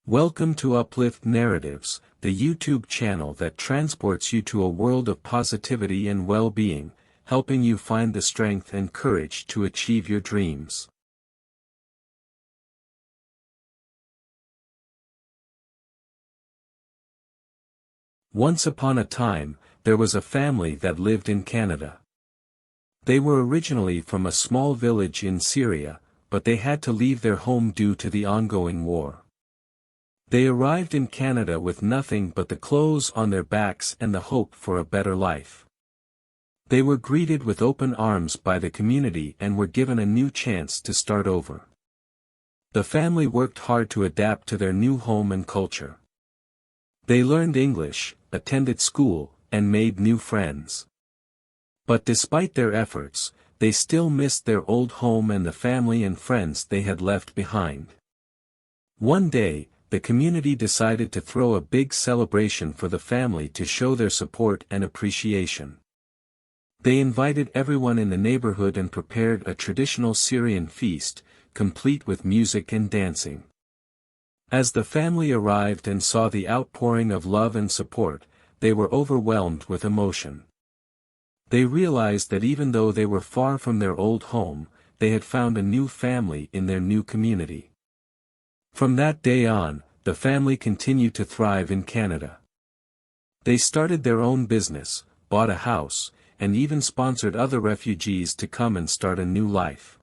Welcome to Uplift Narratives, the YouTube channel that transports you to a world of positivity and well-being, helping you find the strength and courage to achieve your dreams. Once upon a time, there was a family that lived in Canada. They were originally from a small village in Syria, but they had to leave their home due to the ongoing war. They arrived in Canada with nothing but the clothes on their backs and the hope for a better life. They were greeted with open arms by the community and were given a new chance to start over. The family worked hard to adapt to their new home and culture. They learned English, attended school, and made new friends. But despite their efforts, they still missed their old home and the family and friends they had left behind. One day, the community decided to throw a big celebration for the family to show their support and appreciation. They invited everyone in the neighborhood and prepared a traditional Syrian feast, complete with music and dancing. As the family arrived and saw the outpouring of love and support, they were overwhelmed with emotion. They realized that even though they were far from their old home, they had found a new family in their new community. From that day on, the family continued to thrive in Canada. They started their own business, bought a house, and even sponsored other refugees to come and start a new life.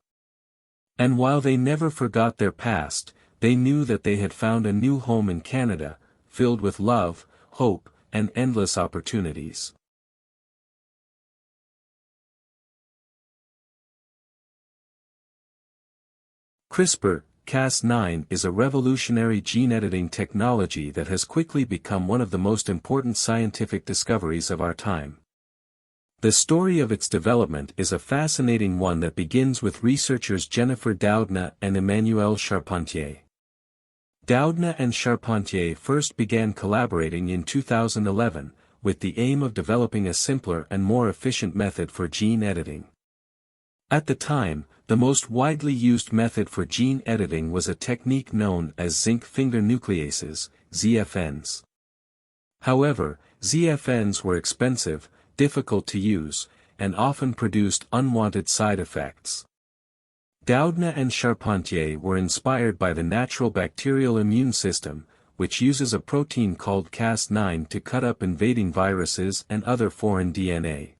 And while they never forgot their past, they knew that they had found a new home in Canada, filled with love, hope, and endless opportunities. CRISPR-Cas9 is a revolutionary gene editing technology that has quickly become one of the most important scientific discoveries of our time. The story of its development is a fascinating one that begins with researchers Jennifer Doudna and Emmanuel Charpentier. Doudna and Charpentier first began collaborating in 2011, with the aim of developing a simpler and more efficient method for gene editing. At the time, the most widely used method for gene editing was a technique known as zinc finger nucleases, ZFNs. However, ZFNs were expensive, difficult to use, and often produced unwanted side effects. Doudna and Charpentier were inspired by the natural bacterial immune system, which uses a protein called Cas9 to cut up invading viruses and other foreign DNA.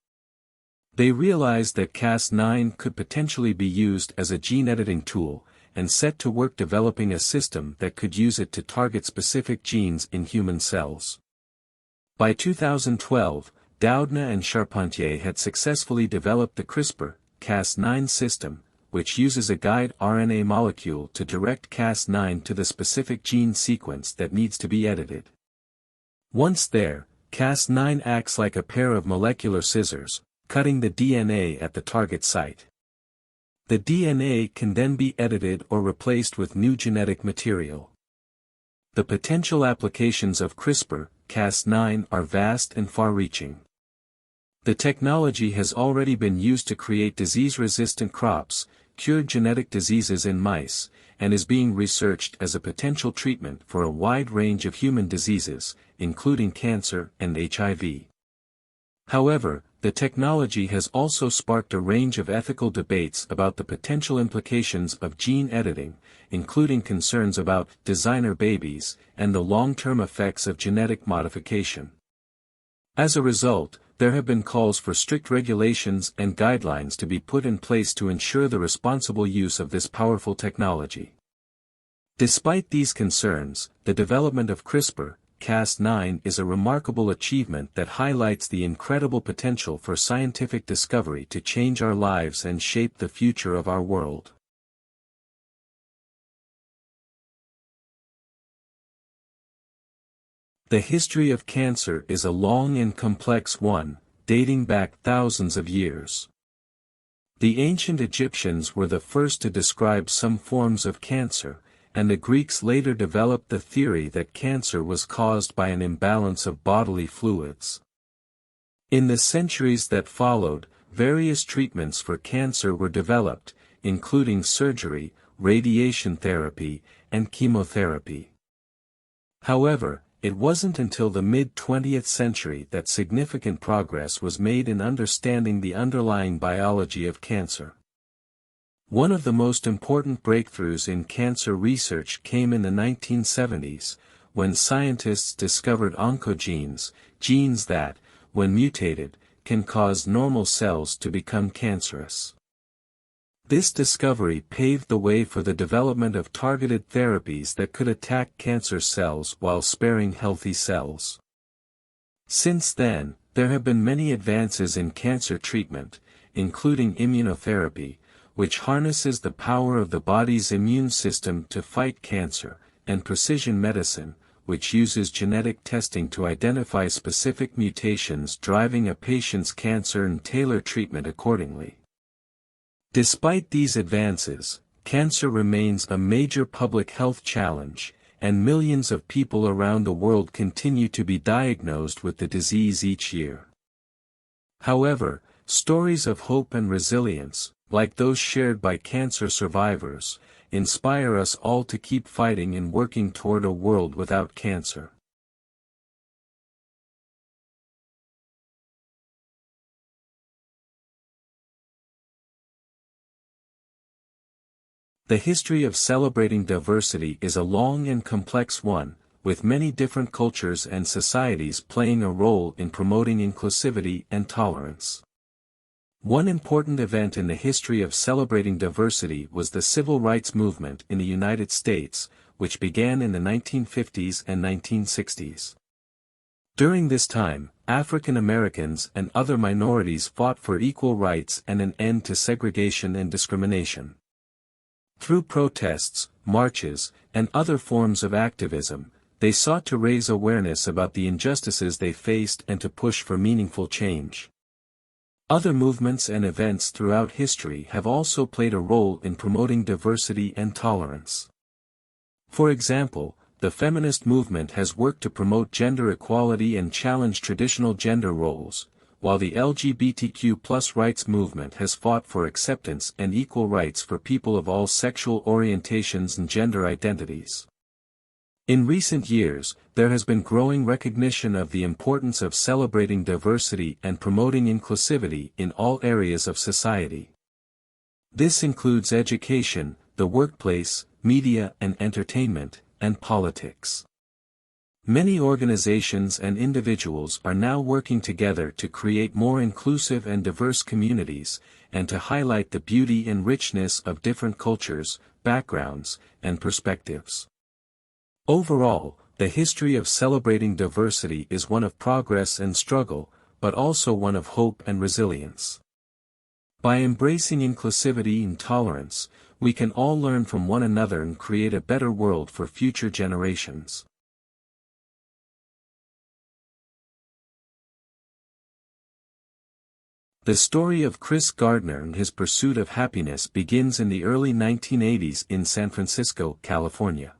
They realized that Cas9 could potentially be used as a gene editing tool, and set to work developing a system that could use it to target specific genes in human cells. By 2012, Doudna and Charpentier had successfully developed the CRISPR-Cas9 system, which uses a guide RNA molecule to direct Cas9 to the specific gene sequence that needs to be edited. Once there, Cas9 acts like a pair of molecular scissors, cutting the DNA at the target site. The DNA can then be edited or replaced with new genetic material. The potential applications of CRISPR-Cas9 are vast and far-reaching. The technology has already been used to create disease-resistant crops, cure genetic diseases in mice, and is being researched as a potential treatment for a wide range of human diseases, including cancer and HIV. However, the technology has also sparked a range of ethical debates about the potential implications of gene editing, including concerns about designer babies and the long-term effects of genetic modification. As a result, there have been calls for strict regulations and guidelines to be put in place to ensure the responsible use of this powerful technology. Despite these concerns, the development of CRISPR-Cas9 is a remarkable achievement that highlights the incredible potential for scientific discovery to change our lives and shape the future of our world. The history of cancer is a long and complex one, dating back thousands of years. The ancient Egyptians were the first to describe some forms of cancer, and the Greeks later developed the theory that cancer was caused by an imbalance of bodily fluids. In the centuries that followed, various treatments for cancer were developed, including surgery, radiation therapy, and chemotherapy. However, it wasn't until the mid-20th century that significant progress was made in understanding the underlying biology of cancer. One of the most important breakthroughs in cancer research came in the 1970s, when scientists discovered oncogenes, genes that, when mutated, can cause normal cells to become cancerous. This discovery paved the way for the development of targeted therapies that could attack cancer cells while sparing healthy cells. Since then, there have been many advances in cancer treatment, including immunotherapy, which harnesses the power of the body's immune system to fight cancer, and precision medicine, which uses genetic testing to identify specific mutations driving a patient's cancer and tailor treatment accordingly. Despite these advances, cancer remains a major public health challenge, and millions of people around the world continue to be diagnosed with the disease each year. However, stories of hope and resilience, like those shared by cancer survivors, inspire us all to keep fighting and working toward a world without cancer. The history of celebrating diversity is a long and complex one, with many different cultures and societies playing a role in promoting inclusivity and tolerance. One important event in the history of celebrating diversity was the civil rights movement in the United States, which began in the 1950s and 1960s. During this time, African Americans and other minorities fought for equal rights and an end to segregation and discrimination. Through protests, marches, and other forms of activism, they sought to raise awareness about the injustices they faced and to push for meaningful change. Other movements and events throughout history have also played a role in promoting diversity and tolerance. For example, the feminist movement has worked to promote gender equality and challenge traditional gender roles, while the LGBTQ+ rights movement has fought for acceptance and equal rights for people of all sexual orientations and gender identities. In recent years, there has been growing recognition of the importance of celebrating diversity and promoting inclusivity in all areas of society. This includes education, the workplace, media and entertainment, and politics. Many organizations and individuals are now working together to create more inclusive and diverse communities, and to highlight the beauty and richness of different cultures, backgrounds, and perspectives. Overall, the history of celebrating diversity is one of progress and struggle, but also one of hope and resilience. By embracing inclusivity and tolerance, we can all learn from one another and create a better world for future generations. The story of Chris Gardner and his pursuit of happiness begins in the early 1980s in San Francisco, California.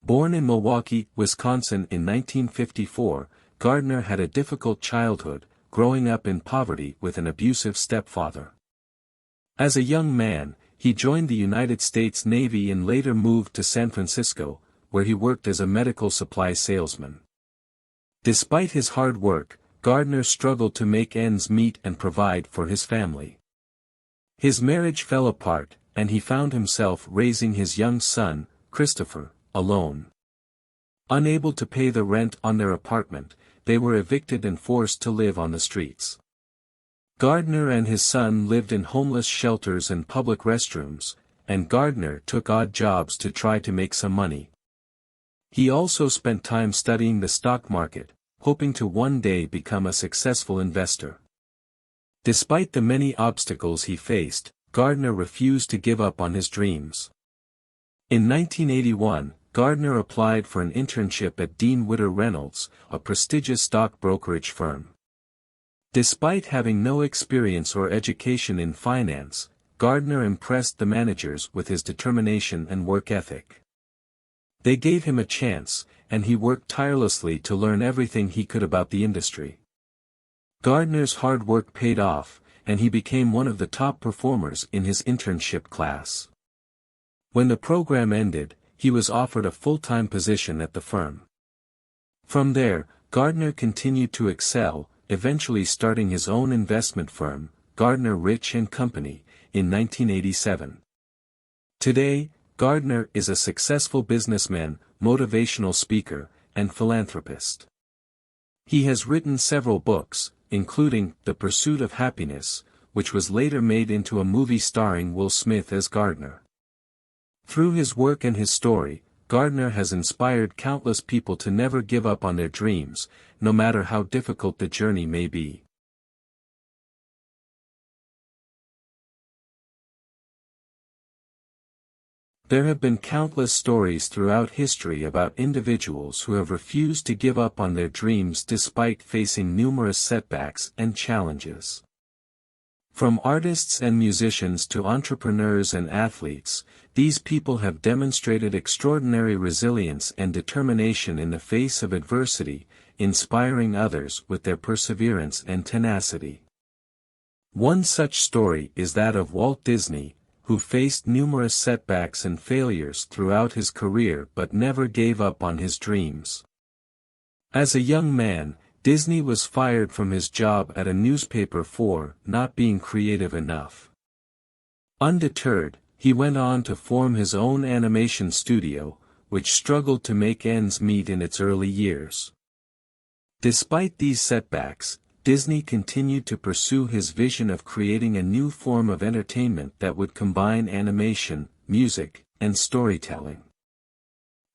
Born in Milwaukee, Wisconsin in 1954, Gardner had a difficult childhood, growing up in poverty with an abusive stepfather. As a young man, he joined the United States Navy and later moved to San Francisco, where he worked as a medical supply salesman. Despite his hard work, Gardner struggled to make ends meet and provide for his family. His marriage fell apart, and he found himself raising his young son, Christopher, alone. Unable to pay the rent on their apartment, they were evicted and forced to live on the streets. Gardner and his son lived in homeless shelters and public restrooms, and Gardner took odd jobs to try to make some money. He also spent time studying the stock market, hoping to one day become a successful investor. Despite the many obstacles he faced, Gardner refused to give up on his dreams. In 1981, Gardner applied for an internship at Dean Witter Reynolds, a prestigious stock brokerage firm. Despite having no experience or education in finance, Gardner impressed the managers with his determination and work ethic. They gave him a chance, and he worked tirelessly to learn everything he could about the industry. Gardner's hard work paid off, and he became one of the top performers in his internship class. When the program ended, he was offered a full-time position at the firm. From there, Gardner continued to excel, eventually starting his own investment firm, Gardner Rich & Company, in 1987. Today, Gardner is a successful businessman, motivational speaker, and philanthropist. He has written several books, including The Pursuit of Happiness, which was later made into a movie starring Will Smith as Gardner. Through his work and his story, Gardner has inspired countless people to never give up on their dreams, no matter how difficult the journey may be. There have been countless stories throughout history about individuals who have refused to give up on their dreams despite facing numerous setbacks and challenges. From artists and musicians to entrepreneurs and athletes, these people have demonstrated extraordinary resilience and determination in the face of adversity, inspiring others with their perseverance and tenacity. One such story is that of Walt Disney, who faced numerous setbacks and failures throughout his career but never gave up on his dreams. As a young man, Disney was fired from his job at a newspaper for not being creative enough. Undeterred, he went on to form his own animation studio, which struggled to make ends meet in its early years. Despite these setbacks, Disney continued to pursue his vision of creating a new form of entertainment that would combine animation, music, and storytelling.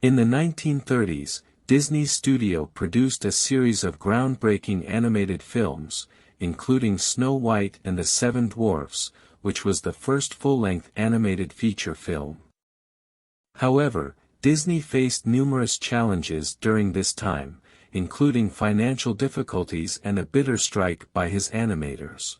In the 1930s, Disney's studio produced a series of groundbreaking animated films, including Snow White and the Seven Dwarfs, which was the first full-length animated feature film. However, Disney faced numerous challenges during this time, including financial difficulties and a bitter strike by his animators.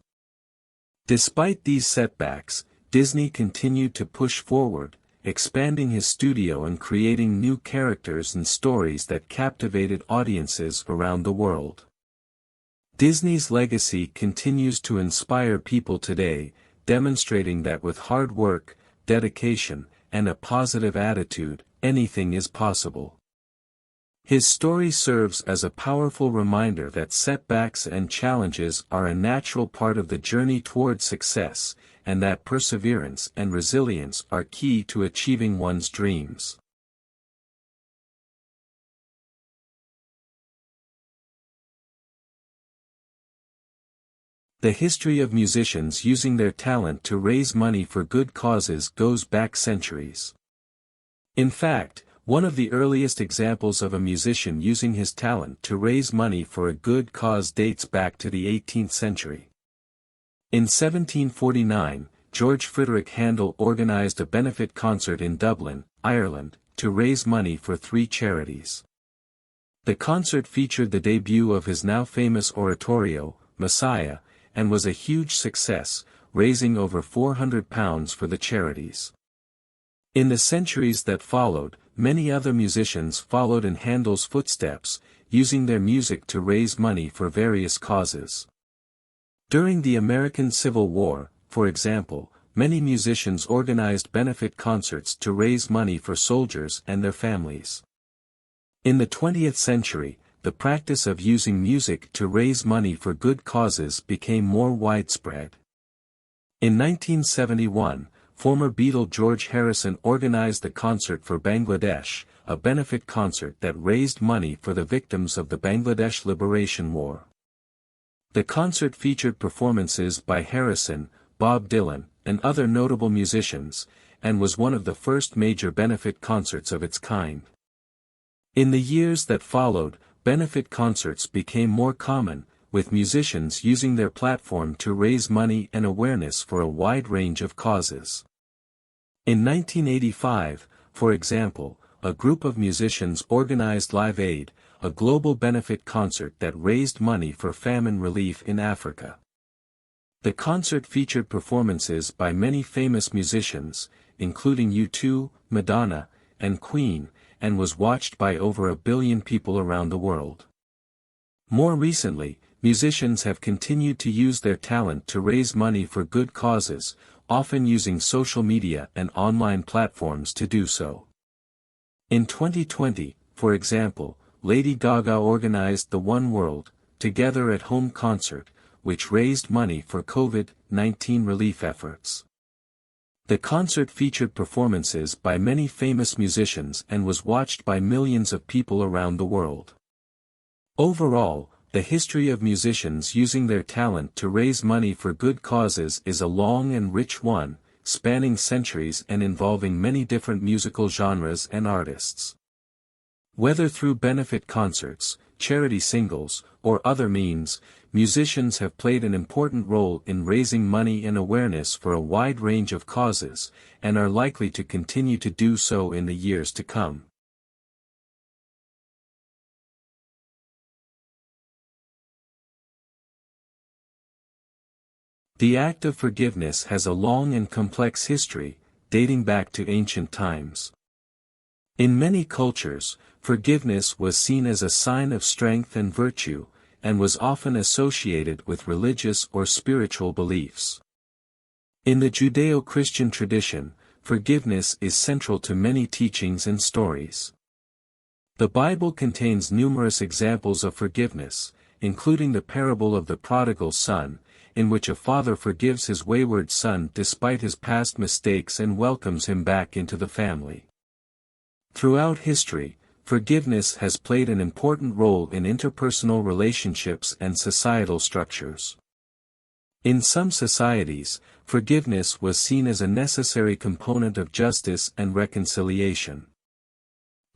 Despite these setbacks, Disney continued to push forward, expanding his studio and creating new characters and stories that captivated audiences around the world. Disney's legacy continues to inspire people today, demonstrating that with hard work, dedication, and a positive attitude, anything is possible. His story serves as a powerful reminder that setbacks and challenges are a natural part of the journey toward success, and that perseverance and resilience are key to achieving one's dreams. The history of musicians using their talent to raise money for good causes goes back centuries. In fact, one of the earliest examples of a musician using his talent to raise money for a good cause dates back to the 18th century. In 1749, George Frideric Handel organized a benefit concert in Dublin, Ireland, to raise money for 3 charities. The concert featured the debut of his now famous oratorio, Messiah, and was a huge success, raising over £400 for the charities. In the centuries that followed, many other musicians followed in Handel's footsteps, using their music to raise money for various causes. During the American Civil War, for example, many musicians organized benefit concerts to raise money for soldiers and their families. In the 20th century, the practice of using music to raise money for good causes became more widespread. In 1971, former Beatle George Harrison organized the Concert for Bangladesh, a benefit concert that raised money for the victims of the Bangladesh Liberation War. The concert featured performances by Harrison, Bob Dylan, and other notable musicians, and was one of the first major benefit concerts of its kind. In the years that followed, benefit concerts became more common, with musicians using their platform to raise money and awareness for a wide range of causes. In 1985, for example, a group of musicians organized Live Aid, a global benefit concert that raised money for famine relief in Africa. The concert featured performances by many famous musicians, including U2, Madonna, and Queen, and was watched by over 1 billion people around the world. More recently, musicians have continued to use their talent to raise money for good causes, often using social media and online platforms to do so. In 2020, for example, Lady Gaga organized the One World, Together at Home concert, which raised money for COVID-19 relief efforts. The concert featured performances by many famous musicians and was watched by millions of people around the world. Overall, the history of musicians using their talent to raise money for good causes is a long and rich one, spanning centuries and involving many different musical genres and artists. Whether through benefit concerts, charity singles, or other means, musicians have played an important role in raising money and awareness for a wide range of causes, and are likely to continue to do so in the years to come. The act of forgiveness has a long and complex history, dating back to ancient times. In many cultures, forgiveness was seen as a sign of strength and virtue, and was often associated with religious or spiritual beliefs. In the Judeo-Christian tradition, forgiveness is central to many teachings and stories. The Bible contains numerous examples of forgiveness, including the parable of the prodigal son, in which a father forgives his wayward son despite his past mistakes and welcomes him back into the family. Throughout history, forgiveness has played an important role in interpersonal relationships and societal structures. In some societies, forgiveness was seen as a necessary component of justice and reconciliation.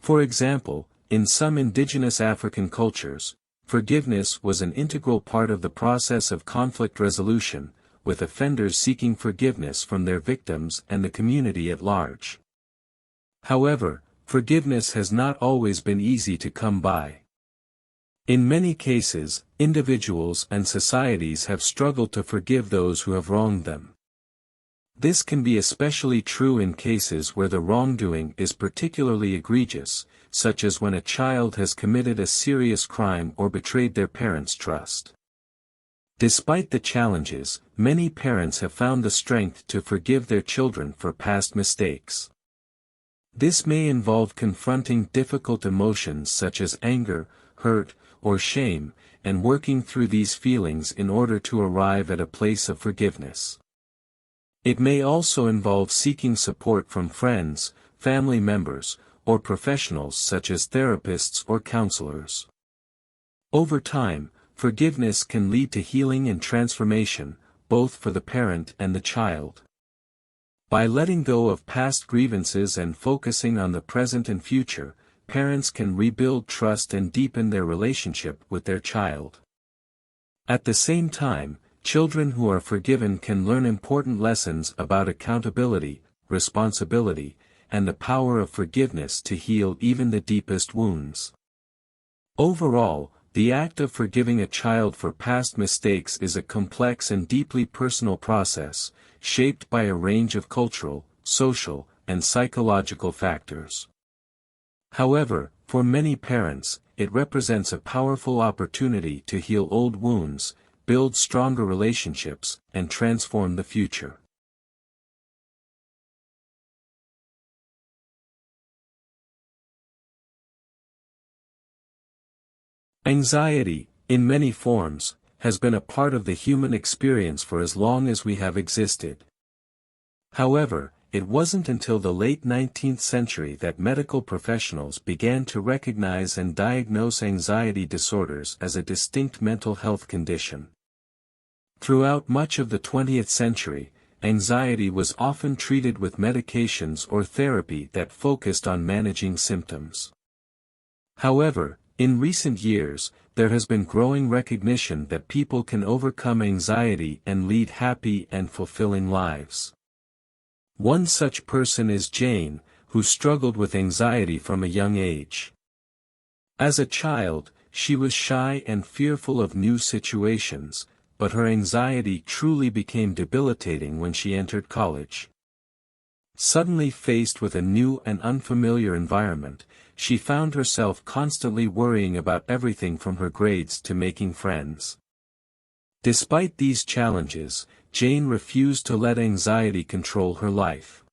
For example, in some indigenous African cultures, forgiveness was an integral part of the process of conflict resolution, with offenders seeking forgiveness from their victims and the community at large. However, forgiveness has not always been easy to come by. In many cases, individuals and societies have struggled to forgive those who have wronged them. This can be especially true in cases where the wrongdoing is particularly egregious, such as when a child has committed a serious crime or betrayed their parents' trust. Despite the challenges, many parents have found the strength to forgive their children for past mistakes. This may involve confronting difficult emotions such as anger, hurt, or shame, and working through these feelings in order to arrive at a place of forgiveness. It may also involve seeking support from friends, family members, or professionals such as therapists or counselors. Over time, forgiveness can lead to healing and transformation, both for the parent and the child. By letting go of past grievances and focusing on the present and future, parents can rebuild trust and deepen their relationship with their child. At the same time, children who are forgiven can learn important lessons about accountability, responsibility, and the power of forgiveness to heal even the deepest wounds. Overall, the act of forgiving a child for past mistakes is a complex and deeply personal process, shaped by a range of cultural, social, and psychological factors. However, for many parents, it represents a powerful opportunity to heal old wounds, build stronger relationships, and transform the future. Anxiety, in many forms, has been a part of the human experience for as long as we have existed. However, it wasn't until the late 19th century that medical professionals began to recognize and diagnose anxiety disorders as a distinct mental health condition. Throughout much of the 20th century, anxiety was often treated with medications or therapy that focused on managing symptoms. However, in recent years, there has been growing recognition that people can overcome anxiety and lead happy and fulfilling lives. One such person is Jane, who struggled with anxiety from a young age. As a child, she was shy and fearful of new situations, but her anxiety truly became debilitating when she entered college. Suddenly faced with a new and unfamiliar environment, she found herself constantly worrying about everything from her grades to making friends. Despite these challenges, Jane refused to let anxiety control her life.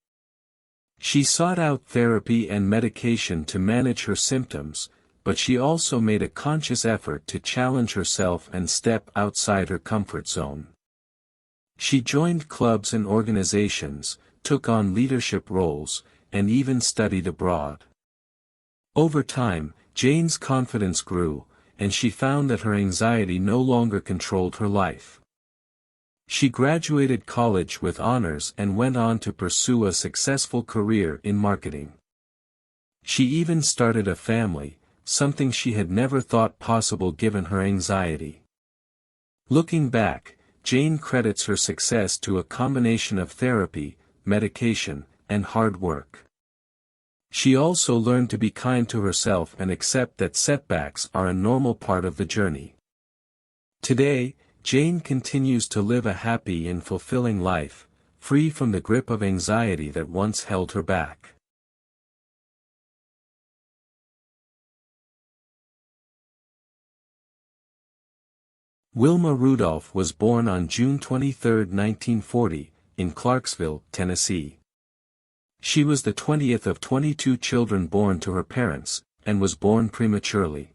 She sought out therapy and medication to manage her symptoms, but she also made a conscious effort to challenge herself and step outside her comfort zone. She joined clubs and organizations, took on leadership roles, and even studied abroad. Over time, Jane's confidence grew, and she found that her anxiety no longer controlled her life. She graduated college with honors and went on to pursue a successful career in marketing. She even started a family, something she had never thought possible given her anxiety. Looking back, Jane credits her success to a combination of therapy, medication, and hard work. She also learned to be kind to herself and accept that setbacks are a normal part of the journey. Today, Jane continues to live a happy and fulfilling life, free from the grip of anxiety that once held her back. Wilma Rudolph was born on June 23, 1940, in Clarksville, Tennessee. She was the 20th of 22 children born to her parents, and was born prematurely.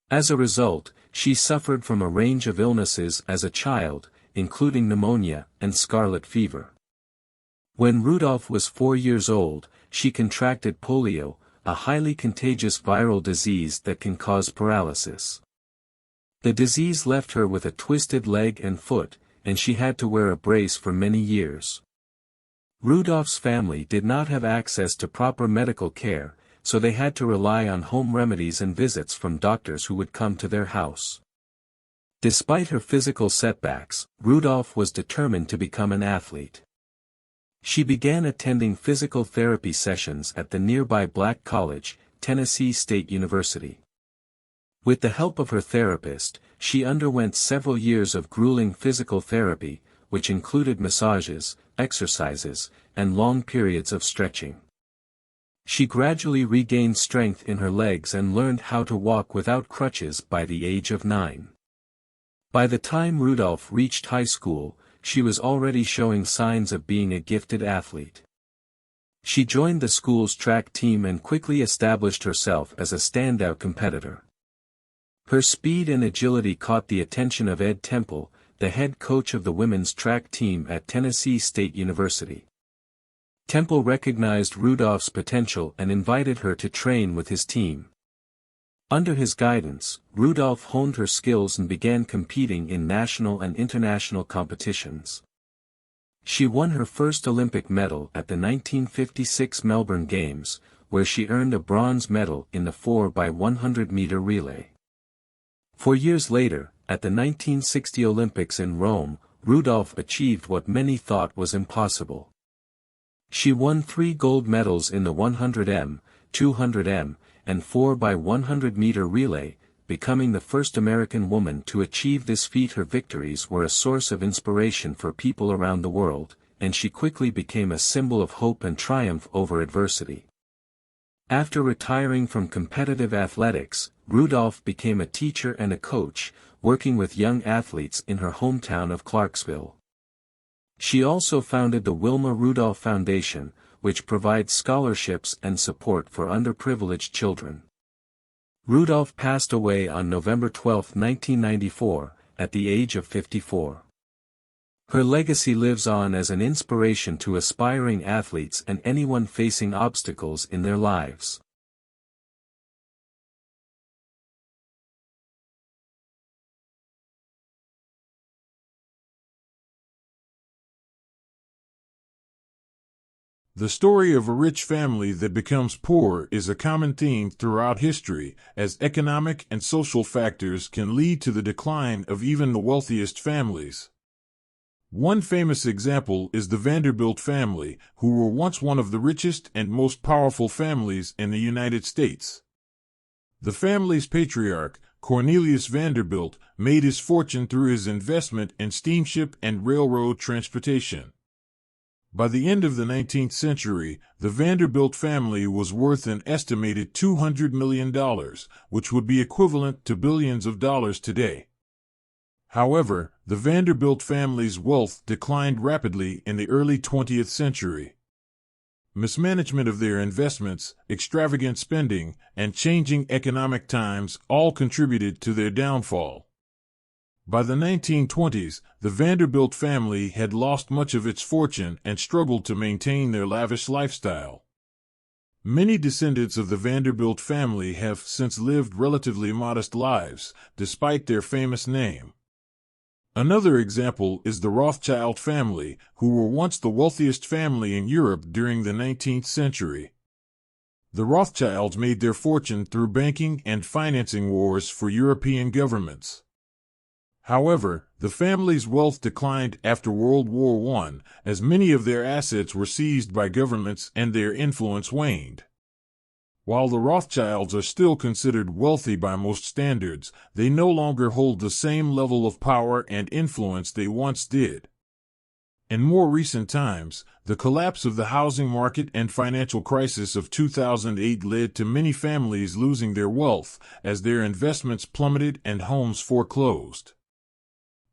As a result, she suffered from a range of illnesses as a child, including pneumonia and scarlet fever. When Rudolph was 4 years old, she contracted polio, a highly contagious viral disease that can cause paralysis. The disease left her with a twisted leg and foot, and she had to wear a brace for many years. Rudolph's family did not have access to proper medical care, so they had to rely on home remedies and visits from doctors who would come to their house. Despite her physical setbacks, Rudolph was determined to become an athlete. She began attending physical therapy sessions at the nearby Black College, Tennessee State University. With the help of her therapist, she underwent several years of grueling physical therapy, which included massages, exercises, and long periods of stretching. She gradually regained strength in her legs and learned how to walk without crutches by the age of 9. By the time Rudolph reached high school, she was already showing signs of being a gifted athlete. She joined the school's track team and quickly established herself as a standout competitor. Her speed and agility caught the attention of Ed Temple, the head coach of the women's track team at Tennessee State University. Temple recognized Rudolph's potential and invited her to train with his team. Under his guidance, Rudolph honed her skills and began competing in national and international competitions. She won her first Olympic medal at the 1956 Melbourne Games, where she earned a bronze medal in the 4x100-meter relay. 4 years later, at the 1960 Olympics in Rome, Rudolph achieved what many thought was impossible. She won 3 gold medals in the 100m, 200m, and 4x100-meter relay, becoming the first American woman to achieve this feat. Her victories were a source of inspiration for people around the world, and she quickly became a symbol of hope and triumph over adversity. After retiring from competitive athletics, Rudolph became a teacher and a coach, working with young athletes in her hometown of Clarksville. She also founded the Wilma Rudolph Foundation, which provides scholarships and support for underprivileged children. Rudolph passed away on November 12, 1994, at the age of 54. Her legacy lives on as an inspiration to aspiring athletes and anyone facing obstacles in their lives. The story of a rich family that becomes poor is a common theme throughout history, as economic and social factors can lead to the decline of even the wealthiest families. One famous example is the Vanderbilt family, who were once one of the richest and most powerful families in the United States. The family's patriarch, Cornelius Vanderbilt, made his fortune through his investment in steamship and railroad transportation. By the end of the 19th century, the Vanderbilt family was worth an estimated $200 million, which would be equivalent to billions of dollars today. However, the Vanderbilt family's wealth declined rapidly in the early 20th century. Mismanagement of their investments, extravagant spending, and changing economic times all contributed to their downfall. By the 1920s, the Vanderbilt family had lost much of its fortune and struggled to maintain their lavish lifestyle. Many descendants of the Vanderbilt family have since lived relatively modest lives, despite their famous name. Another example is the Rothschild family, who were once the wealthiest family in Europe during the 19th century. The Rothschilds made their fortune through banking and financing wars for European governments. However, the family's wealth declined after World War I, as many of their assets were seized by governments and their influence waned. While the Rothschilds are still considered wealthy by most standards, they no longer hold the same level of power and influence they once did. In more recent times, the collapse of the housing market and financial crisis of 2008 led to many families losing their wealth as their investments plummeted and homes foreclosed.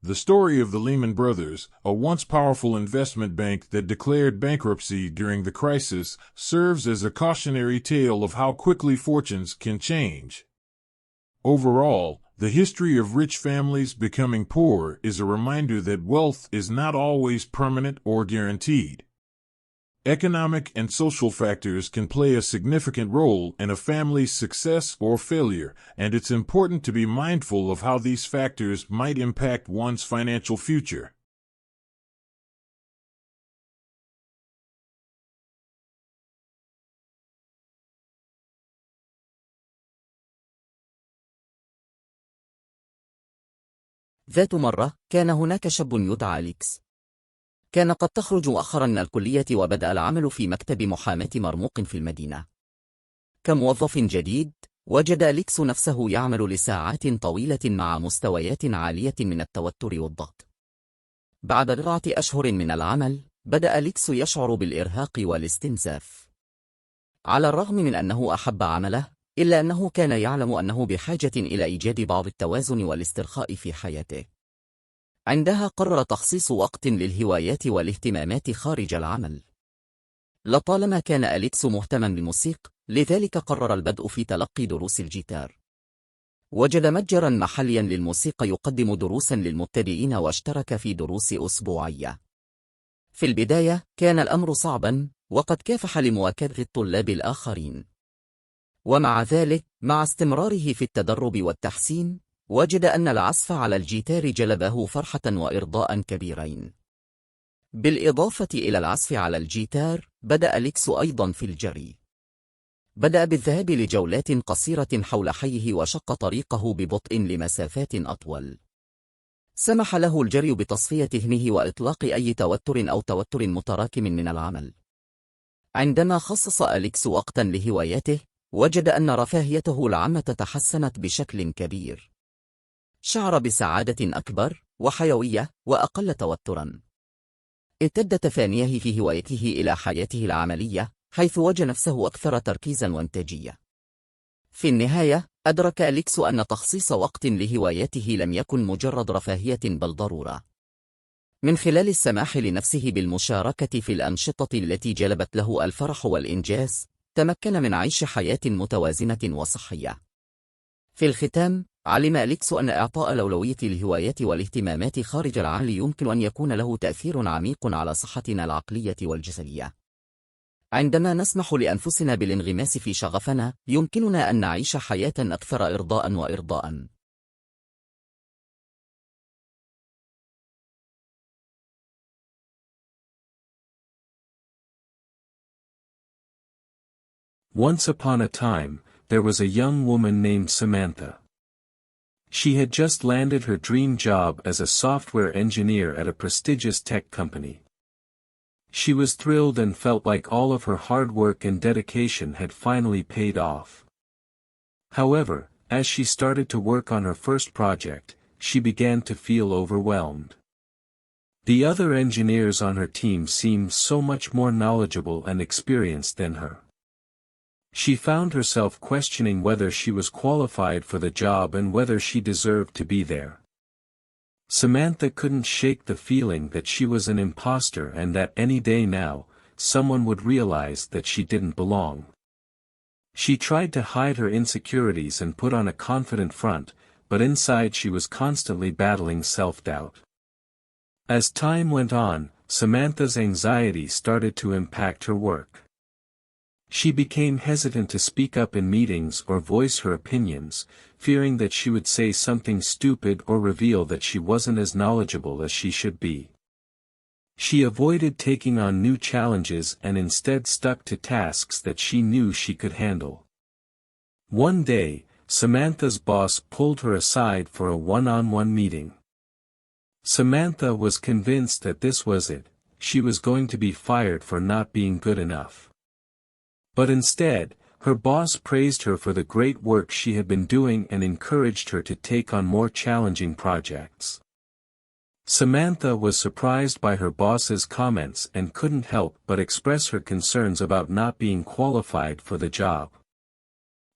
The story of the Lehman Brothers, a once powerful investment bank that declared bankruptcy during the crisis, serves as a cautionary tale of how quickly fortunes can change. Overall, the history of rich families becoming poor is a reminder that wealth is not always permanent or guaranteed. Economic and social factors can play a significant role in a family's success or failure, and it's important to be mindful of how these factors might impact one's financial future. ذات مرة، كان هناك شاب يدعى أليكس. كان قد تخرج مؤخرا من الكلية وبدأ العمل في مكتب محاماة مرموق في المدينة. كموظف جديد، وجد أليكس نفسه يعمل لساعات طويلة مع مستويات عالية من التوتر والضغط. بعد بضعة أشهر من العمل، بدأ أليكس يشعر بالإرهاق والاستنزاف. على الرغم من أنه أحب عمله، إلا أنه كان يعلم أنه بحاجة إلى إيجاد بعض التوازن والاسترخاء في حياته. عندها قرر تخصيص وقت للهوايات والاهتمامات خارج العمل. لطالما كان أليكس مهتما بالموسيقى، لذلك قرر البدء في تلقي دروس الجيتار. وجد متجرا محليا للموسيقى يقدم دروسا للمبتدئين واشترك في دروس أسبوعية. في البداية كان الأمر صعبا، وقد كافح لمواكبة الطلاب الآخرين. ومع ذلك، مع استمراره في التدرب والتحسين، وجد أن العزف على الجيتار جلبه فرحة وإرضاء كبيرين. بالإضافة إلى العزف على الجيتار، بدأ أليكس أيضا في الجري. بدأ بالذهاب لجولات قصيرة حول حيه وشق طريقه ببطء لمسافات أطول. سمح له الجري بتصفية ذهنه وإطلاق أي توتر متراكم من العمل. عندما خصص أليكس وقتا لهوايته، وجد أن رفاهيته العامة تحسنت بشكل كبير. شعر بسعادة أكبر وحيوية وأقل توترا. امتد تفانيه في هوايته إلى حياته العملية، حيث وجد نفسه أكثر تركيزا وانتاجية. في النهاية، أدرك أليكس أن تخصيص وقت لهوايته لم يكن مجرد رفاهية بل ضرورة. من خلال السماح لنفسه بالمشاركة في الأنشطة التي جلبت له الفرح والإنجاز، تمكن من عيش حياة متوازنة وصحية. في الختام، علم أليكس أن إعطاء الأولوية للهوايات والاهتمامات خارج العمل يمكن أن يكون له تأثير عميق على صحتنا العقلية والجسدية. عندما نسمح لأنفسنا بالانغماس في شغفنا، يمكننا أن نعيش حياة أكثر إرضاء وإرضاء. Once upon a time, there was a young woman named Samantha. She had just landed her dream job as a software engineer at a prestigious tech company. She was thrilled and felt like all of her hard work and dedication had finally paid off. However, as she started to work on her first project, she began to feel overwhelmed. The other engineers on her team seemed so much more knowledgeable and experienced than her. She found herself questioning whether she was qualified for the job and whether she deserved to be there. Samantha couldn't shake the feeling that she was an imposter and that any day now, someone would realize that she didn't belong. She tried to hide her insecurities and put on a confident front, but inside she was constantly battling self-doubt. As time went on, Samantha's anxiety started to impact her work. She became hesitant to speak up in meetings or voice her opinions, fearing that she would say something stupid or reveal that she wasn't as knowledgeable as she should be. She avoided taking on new challenges and instead stuck to tasks that she knew she could handle. One day, Samantha's boss pulled her aside for a one-on-one meeting. Samantha was convinced that this was it, she was going to be fired for not being good enough. But instead, her boss praised her for the great work she had been doing and encouraged her to take on more challenging projects. Samantha was surprised by her boss's comments and couldn't help but express her concerns about not being qualified for the job.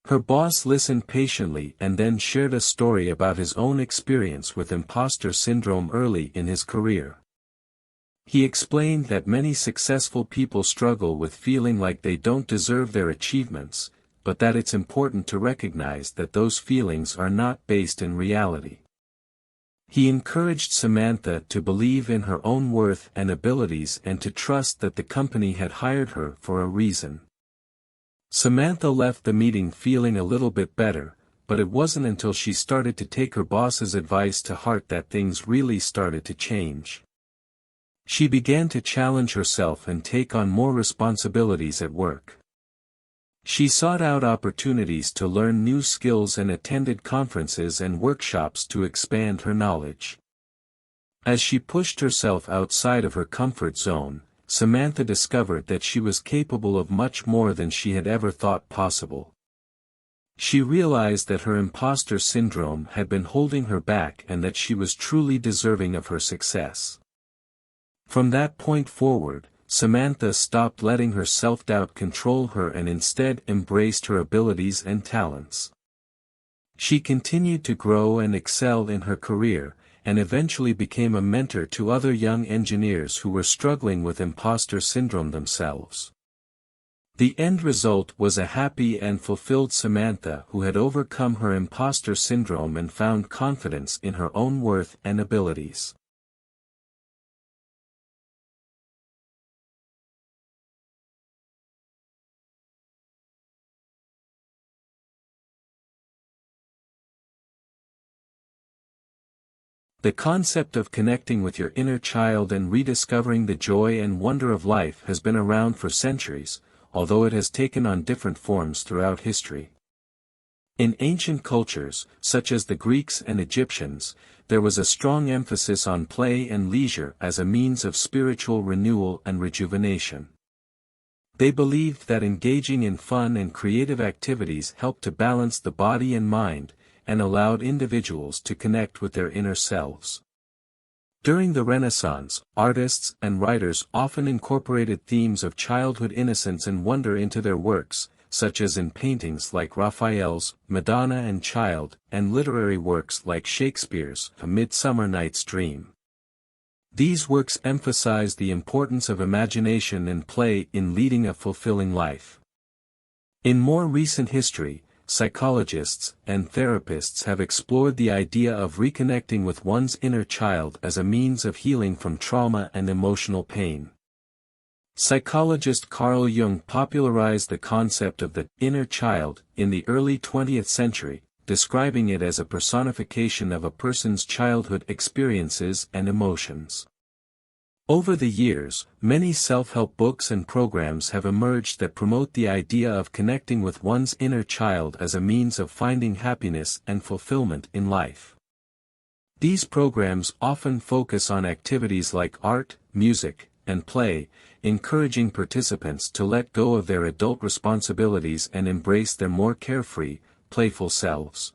Her boss listened patiently and then shared a story about his own experience with imposter syndrome early in his career. He explained that many successful people struggle with feeling like they don't deserve their achievements, but that it's important to recognize that those feelings are not based in reality. He encouraged Samantha to believe in her own worth and abilities and to trust that the company had hired her for a reason. Samantha left the meeting feeling a little bit better, but it wasn't until she started to take her boss's advice to heart that things really started to change. She began to challenge herself and take on more responsibilities at work. She sought out opportunities to learn new skills and attended conferences and workshops to expand her knowledge. As she pushed herself outside of her comfort zone, Samantha discovered that she was capable of much more than she had ever thought possible. She realized that her imposter syndrome had been holding her back and that she was truly deserving of her success. From that point forward, Samantha stopped letting her self-doubt control her and instead embraced her abilities and talents. She continued to grow and excel in her career, and eventually became a mentor to other young engineers who were struggling with imposter syndrome themselves. The end result was a happy and fulfilled Samantha who had overcome her imposter syndrome and found confidence in her own worth and abilities. The concept of connecting with your inner child and rediscovering the joy and wonder of life has been around for centuries, although it has taken on different forms throughout history. In ancient cultures, such as the Greeks and Egyptians, there was a strong emphasis on play and leisure as a means of spiritual renewal and rejuvenation. They believed that engaging in fun and creative activities helped to balance the body and mind, and allowed individuals to connect with their inner selves. During the Renaissance, artists and writers often incorporated themes of childhood innocence and wonder into their works, such as in paintings like Raphael's Madonna and Child, and literary works like Shakespeare's A Midsummer Night's Dream. These works emphasize the importance of imagination and play in leading a fulfilling life. In more recent history, psychologists and therapists have explored the idea of reconnecting with one's inner child as a means of healing from trauma and emotional pain. Psychologist Carl Jung popularized the concept of the inner child in the early 20th century, describing it as a personification of a person's childhood experiences and emotions. Over the years, many self-help books and programs have emerged that promote the idea of connecting with one's inner child as a means of finding happiness and fulfillment in life. These programs often focus on activities like art, music, and play, encouraging participants to let go of their adult responsibilities and embrace their more carefree, playful selves.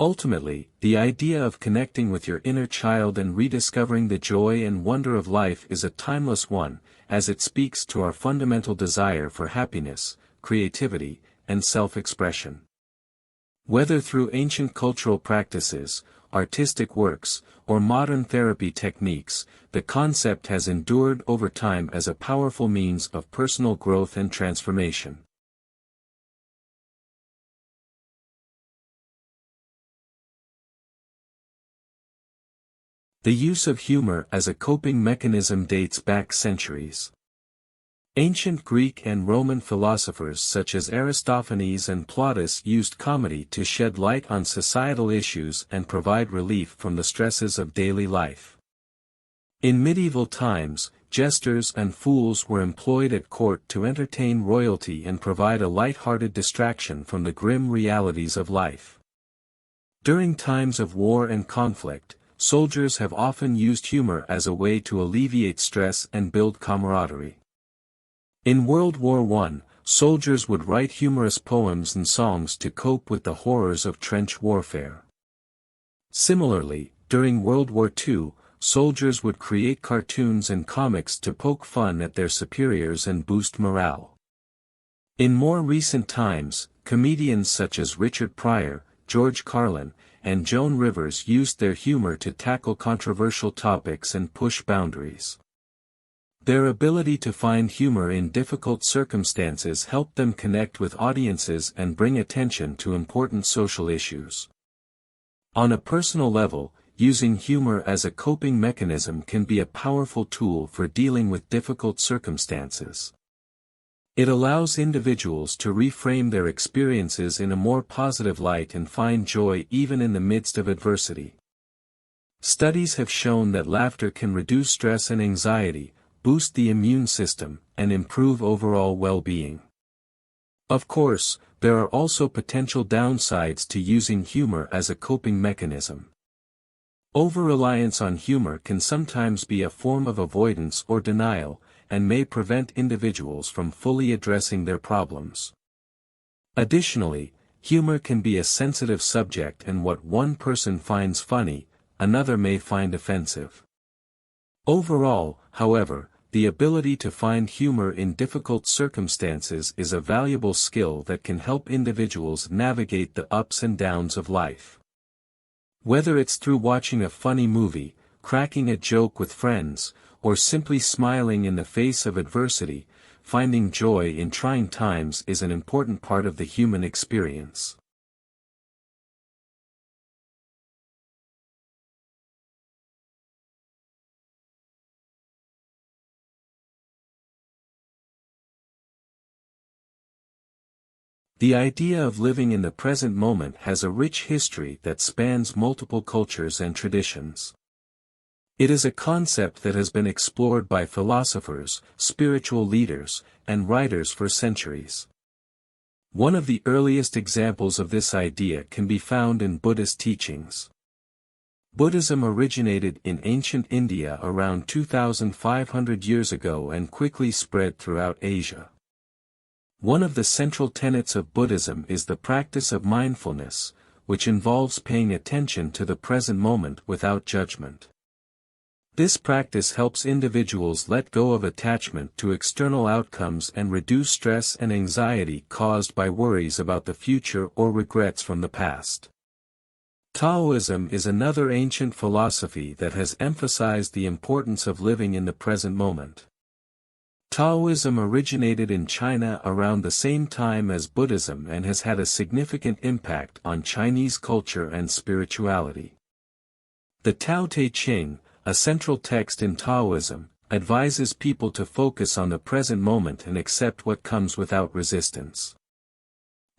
Ultimately, the idea of connecting with your inner child and rediscovering the joy and wonder of life is a timeless one, as it speaks to our fundamental desire for happiness, creativity, and self-expression. Whether through ancient cultural practices, artistic works, or modern therapy techniques, the concept has endured over time as a powerful means of personal growth and transformation. The use of humor as a coping mechanism dates back centuries. Ancient Greek and Roman philosophers such as Aristophanes and Plautus used comedy to shed light on societal issues and provide relief from the stresses of daily life. In medieval times, jesters and fools were employed at court to entertain royalty and provide a light-hearted distraction from the grim realities of life. During times of war and conflict, soldiers have often used humor as a way to alleviate stress and build camaraderie. In World War I, soldiers would write humorous poems and songs to cope with the horrors of trench warfare. Similarly, during World War II, soldiers would create cartoons and comics to poke fun at their superiors and boost morale. In more recent times, comedians such as Richard Pryor, George Carlin, and Joan Rivers used their humor to tackle controversial topics and push boundaries. Their ability to find humor in difficult circumstances helped them connect with audiences and bring attention to important social issues. On a personal level, using humor as a coping mechanism can be a powerful tool for dealing with difficult circumstances. It allows individuals to reframe their experiences in a more positive light and find joy even in the midst of adversity. Studies have shown that laughter can reduce stress and anxiety, boost the immune system, and improve overall well-being. Of course, there are also potential downsides to using humor as a coping mechanism. Over-reliance on humor can sometimes be a form of avoidance or denial, and may prevent individuals from fully addressing their problems. Additionally, humor can be a sensitive subject, and what one person finds funny, another may find offensive. Overall, however, the ability to find humor in difficult circumstances is a valuable skill that can help individuals navigate the ups and downs of life. Whether it's through watching a funny movie, cracking a joke with friends, or simply smiling in the face of adversity, finding joy in trying times is an important part of the human experience. The idea of living in the present moment has a rich history that spans multiple cultures and traditions. It is a concept that has been explored by philosophers, spiritual leaders, and writers for centuries. One of the earliest examples of this idea can be found in Buddhist teachings. Buddhism originated in ancient India around 2,500 years ago and quickly spread throughout Asia. One of the central tenets of Buddhism is the practice of mindfulness, which involves paying attention to the present moment without judgment. This practice helps individuals let go of attachment to external outcomes and reduce stress and anxiety caused by worries about the future or regrets from the past. Taoism is another ancient philosophy that has emphasized the importance of living in the present moment. Taoism originated in China around the same time as Buddhism and has had a significant impact on Chinese culture and spirituality. The Tao Te Ching, a central text in Taoism, advises people to focus on the present moment and accept what comes without resistance.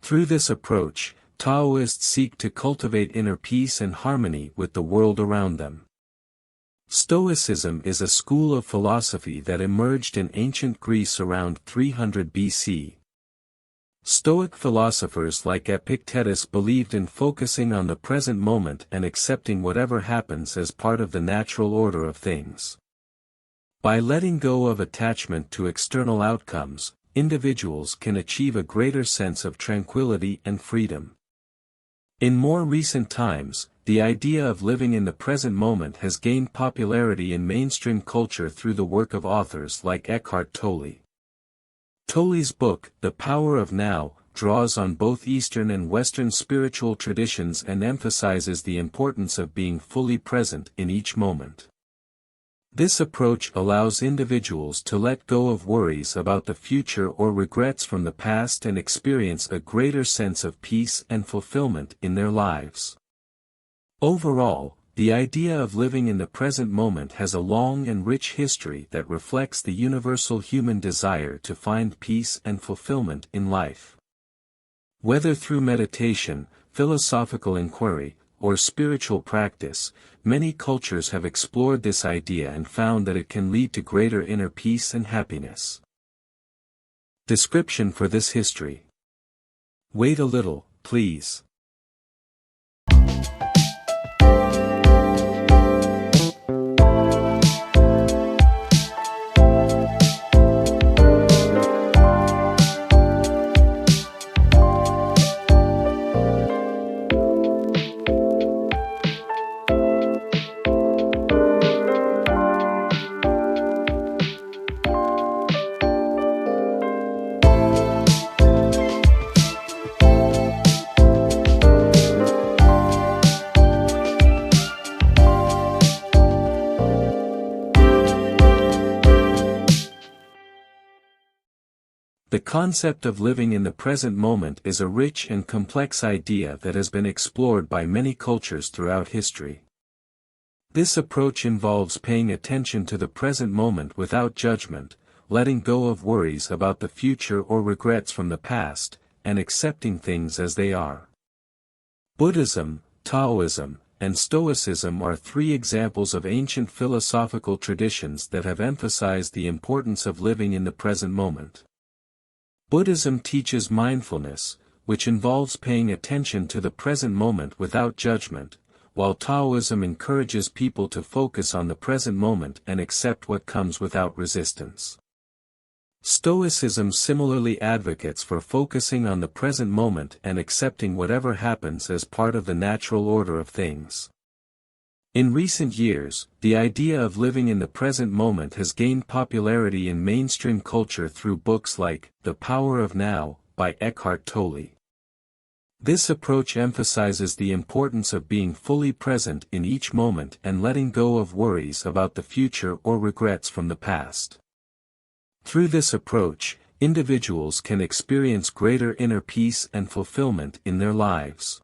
Through this approach, Taoists seek to cultivate inner peace and harmony with the world around them. Stoicism is a school of philosophy that emerged in ancient Greece around 300 BC. Stoic philosophers like Epictetus believed in focusing on the present moment and accepting whatever happens as part of the natural order of things. By letting go of attachment to external outcomes, individuals can achieve a greater sense of tranquility and freedom. In more recent times, the idea of living in the present moment has gained popularity in mainstream culture through the work of authors like Eckhart Tolle. Tolle's book, The Power of Now, draws on both Eastern and Western spiritual traditions and emphasizes the importance of being fully present in each moment. This approach allows individuals to let go of worries about the future or regrets from the past and experience a greater sense of peace and fulfillment in their lives. Overall, the idea of living in the present moment has a long and rich history that reflects the universal human desire to find peace and fulfillment in life. Whether through meditation, philosophical inquiry, or spiritual practice, many cultures have explored this idea and found that it can lead to greater inner peace and happiness. Description for this history. Wait a little, please. The concept of living in the present moment is a rich and complex idea that has been explored by many cultures throughout history. This approach involves paying attention to the present moment without judgment, letting go of worries about the future or regrets from the past, and accepting things as they are. Buddhism, Taoism, and Stoicism are three examples of ancient philosophical traditions that have emphasized the importance of living in the present moment. Buddhism teaches mindfulness, which involves paying attention to the present moment without judgment, while Taoism encourages people to focus on the present moment and accept what comes without resistance. Stoicism similarly advocates for focusing on the present moment and accepting whatever happens as part of the natural order of things. In recent years, the idea of living in the present moment has gained popularity in mainstream culture through books like The Power of Now, by Eckhart Tolle. This approach emphasizes the importance of being fully present in each moment and letting go of worries about the future or regrets from the past. Through this approach, individuals can experience greater inner peace and fulfillment in their lives.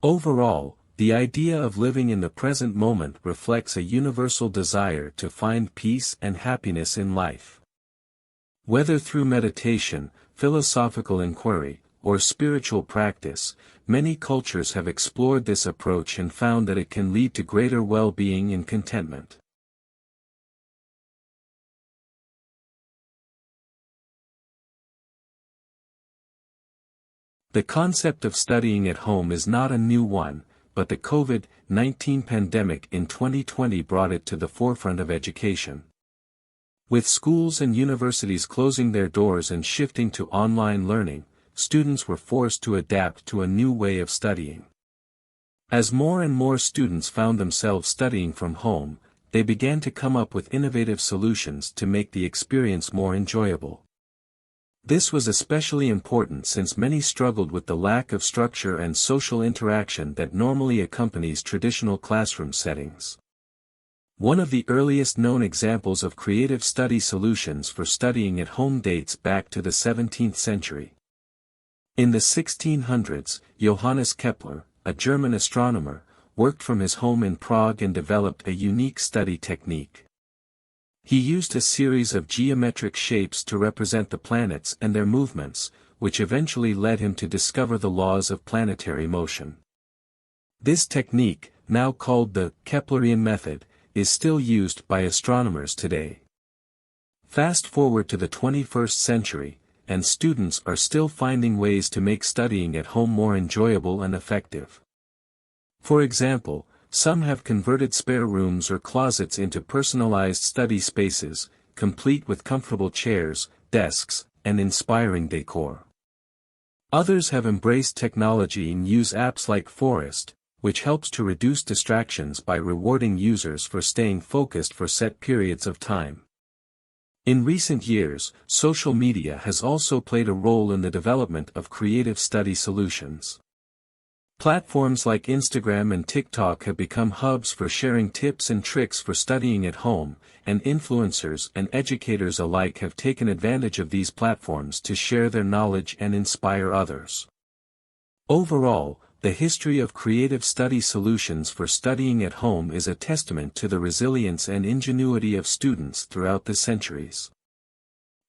Overall, the idea of living in the present moment reflects a universal desire to find peace and happiness in life. Whether through meditation, philosophical inquiry, or spiritual practice, many cultures have explored this approach and found that it can lead to greater well-being and contentment. The concept of studying at home is not a new one, but the COVID-19 pandemic in 2020 brought it to the forefront of education. With schools and universities closing their doors and shifting to online learning, students were forced to adapt to a new way of studying. As more and more students found themselves studying from home, they began to come up with innovative solutions to make the experience more enjoyable. This was especially important since many struggled with the lack of structure and social interaction that normally accompanies traditional classroom settings. One of the earliest known examples of creative study solutions for studying at home dates back to the 17th century. In the 1600s, Johannes Kepler, a German astronomer, worked from his home in Prague and developed a unique study technique. He used a series of geometric shapes to represent the planets and their movements, which eventually led him to discover the laws of planetary motion. This technique, now called the Keplerian method, is still used by astronomers today. Fast forward to the 21st century, and students are still finding ways to make studying at home more enjoyable and effective. For example, some have converted spare rooms or closets into personalized study spaces, complete with comfortable chairs, desks, and inspiring decor. Others have embraced technology and use apps like Forest, which helps to reduce distractions by rewarding users for staying focused for set periods of time. In recent years, social media has also played a role in the development of creative study solutions. Platforms like Instagram and TikTok have become hubs for sharing tips and tricks for studying at home, and influencers and educators alike have taken advantage of these platforms to share their knowledge and inspire others. Overall, the history of creative study solutions for studying at home is a testament to the resilience and ingenuity of students throughout the centuries.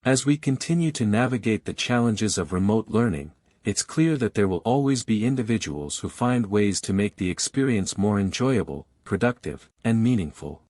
As we continue to navigate the challenges of remote learning, it's clear that there will always be individuals who find ways to make the experience more enjoyable, productive, and meaningful.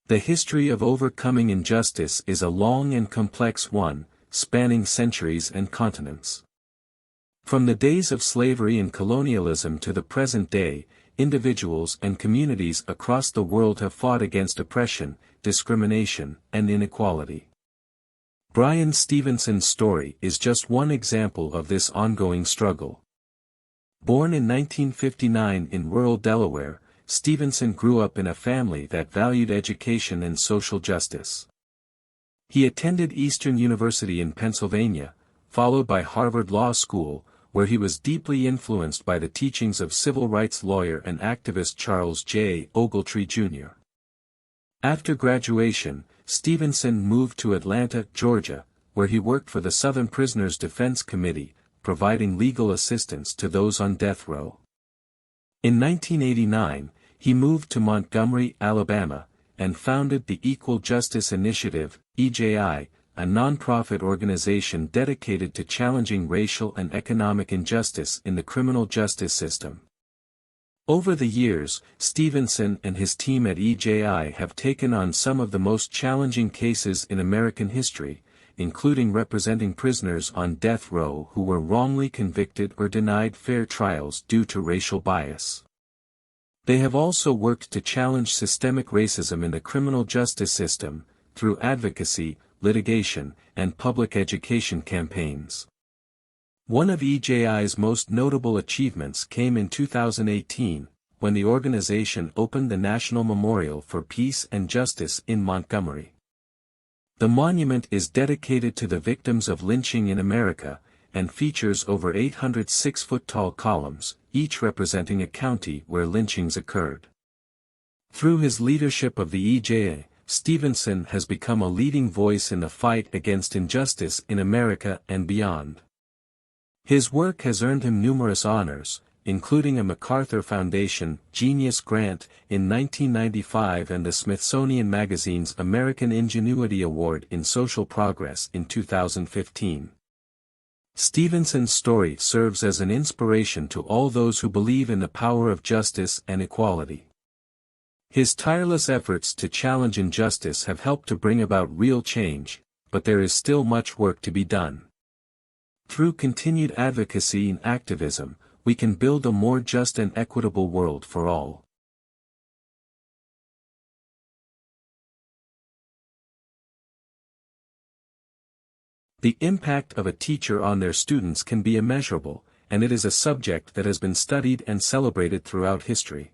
The history of overcoming injustice is a long and complex one, spanning centuries and continents. From the days of slavery and colonialism to the present day, individuals and communities across the world have fought against oppression, discrimination, and inequality. Bryan Stevenson's story is just one example of this ongoing struggle. Born in 1959 in rural Delaware, Stevenson grew up in a family that valued education and social justice. He attended Eastern University in Pennsylvania, followed by Harvard Law School, where he was deeply influenced by the teachings of civil rights lawyer and activist Charles J. Ogletree Jr. After graduation, Stevenson moved to Atlanta, Georgia, where he worked for the Southern Prisoners Defense Committee, providing legal assistance to those on death row. In 1989, he moved to Montgomery, Alabama, and founded the Equal Justice Initiative, EJI, a nonprofit organization dedicated to challenging racial and economic injustice in the criminal justice system. Over the years, Stevenson and his team at EJI have taken on some of the most challenging cases in American history, including representing prisoners on death row who were wrongly convicted or denied fair trials due to racial bias. They have also worked to challenge systemic racism in the criminal justice system, through advocacy, litigation, and public education campaigns. One of EJI's most notable achievements came in 2018, when the organization opened the National Memorial for Peace and Justice in Montgomery. The monument is dedicated to the victims of lynching in America, and features over 800 6-foot-tall columns, each representing a county where lynchings occurred. Through his leadership of the EJI, Stevenson has become a leading voice in the fight against injustice in America and beyond. His work has earned him numerous honors, including a MacArthur Foundation Genius Grant in 1995 and the Smithsonian Magazine's American Ingenuity Award in Social Progress in 2015. Stevenson's story serves as an inspiration to all those who believe in the power of justice and equality. His tireless efforts to challenge injustice have helped to bring about real change, but there is still much work to be done. Through continued advocacy and activism, we can build a more just and equitable world for all. The impact of a teacher on their students can be immeasurable, and it is a subject that has been studied and celebrated throughout history.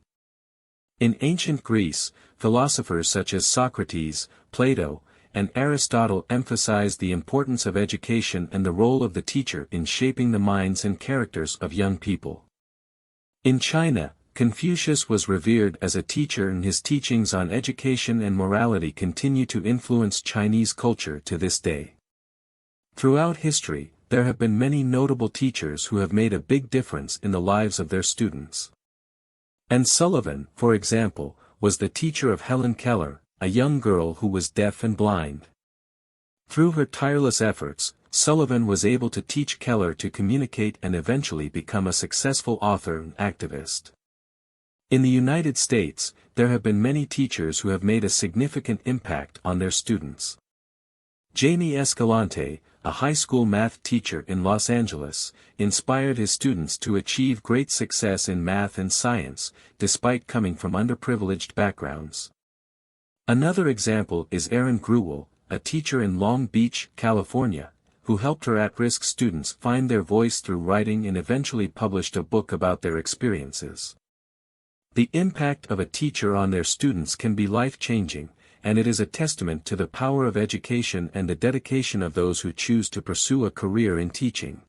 In ancient Greece, philosophers such as Socrates, Plato, and Aristotle emphasized the importance of education and the role of the teacher in shaping the minds and characters of young people. In China, Confucius was revered as a teacher, and his teachings on education and morality continue to influence Chinese culture to this day. Throughout history, there have been many notable teachers who have made a big difference in the lives of their students. Anne Sullivan, for example, was the teacher of Helen Keller, a young girl who was deaf and blind. Through her tireless efforts, Sullivan was able to teach Keller to communicate and eventually become a successful author and activist. In the United States, there have been many teachers who have made a significant impact on their students. Jamie Escalante, a high school math teacher in Los Angeles, inspired his students to achieve great success in math and science, despite coming from underprivileged backgrounds. Another example is Erin Gruwell, a teacher in Long Beach, California, who helped her at-risk students find their voice through writing and eventually published a book about their experiences. The impact of a teacher on their students can be life-changing, and it is a testament to the power of education and the dedication of those who choose to pursue a career in teaching.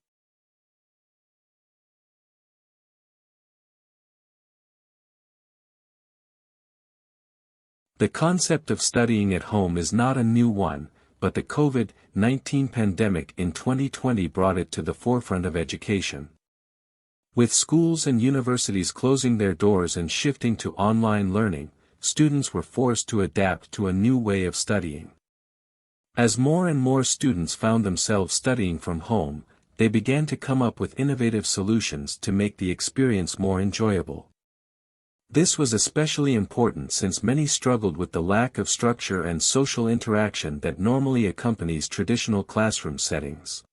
The concept of studying at home is not a new one, but the COVID-19 pandemic in 2020 brought it to the forefront of education. With schools and universities closing their doors and shifting to online learning, students were forced to adapt to a new way of studying. As more and more students found themselves studying from home, they began to come up with innovative solutions to make the experience more enjoyable. This was especially important since many struggled with the lack of structure and social interaction that normally accompanies traditional classroom settings.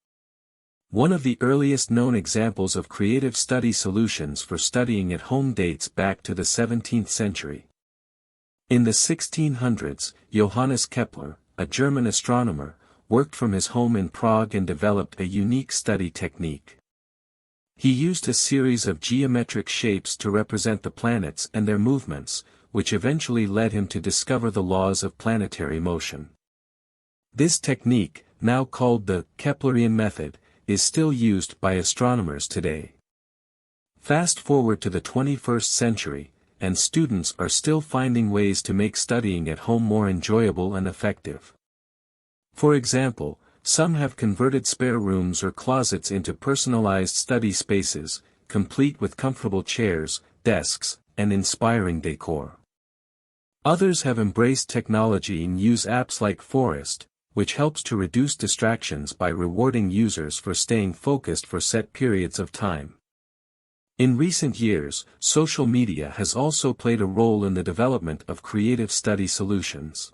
One of the earliest known examples of creative study solutions for studying at home dates back to the 17th century. In the 1600s, Johannes Kepler, a German astronomer, worked from his home in Prague and developed a unique study technique. He used a series of geometric shapes to represent the planets and their movements, which eventually led him to discover the laws of planetary motion. This technique, now called the Keplerian method, is still used by astronomers today. Fast forward to the 21st century, and students are still finding ways to make studying at home more enjoyable and effective. For example, some have converted spare rooms or closets into personalized study spaces, complete with comfortable chairs, desks, and inspiring decor. Others have embraced technology and use apps like Forest, which helps to reduce distractions by rewarding users for staying focused for set periods of time. In recent years, social media has also played a role in the development of creative study solutions.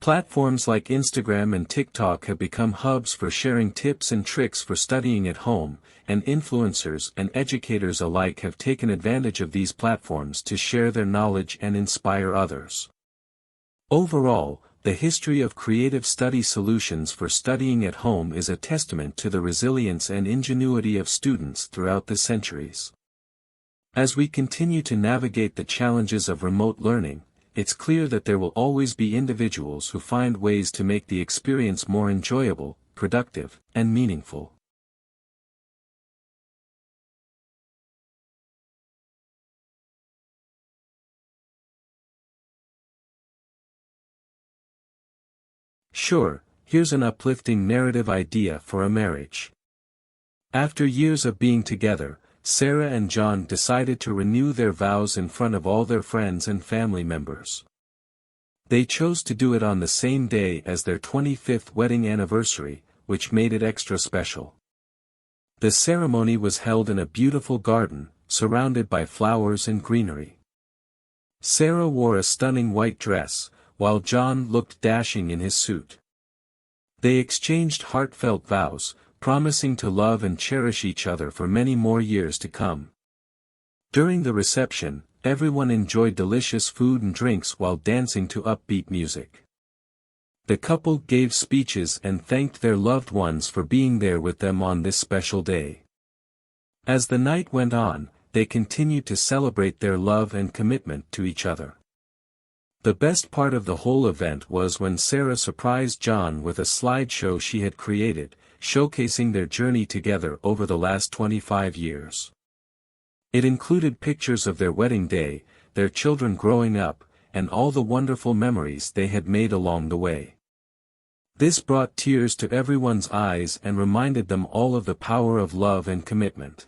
Platforms like Instagram and TikTok have become hubs for sharing tips and tricks for studying at home, and influencers and educators alike have taken advantage of these platforms to share their knowledge and inspire others. Overall, the history of creative study solutions for studying at home is a testament to the resilience and ingenuity of students throughout the centuries. As we continue to navigate the challenges of remote learning, it's clear that there will always be individuals who find ways to make the experience more enjoyable, productive, and meaningful. Sure, here's an uplifting narrative idea for a marriage. After years of being together, Sarah and John decided to renew their vows in front of all their friends and family members. They chose to do it on the same day as their 25th wedding anniversary, which made it extra special. The ceremony was held in a beautiful garden, surrounded by flowers and greenery. Sarah wore a stunning white dress, while John looked dashing in his suit. They exchanged heartfelt vows, promising to love and cherish each other for many more years to come. During the reception, everyone enjoyed delicious food and drinks while dancing to upbeat music. The couple gave speeches and thanked their loved ones for being there with them on this special day. As the night went on, they continued to celebrate their love and commitment to each other. The best part of the whole event was when Sarah surprised John with a slideshow she had created, showcasing their journey together over the last 25 years. It included pictures of their wedding day, their children growing up, and all the wonderful memories they had made along the way. This brought tears to everyone's eyes and reminded them all of the power of love and commitment.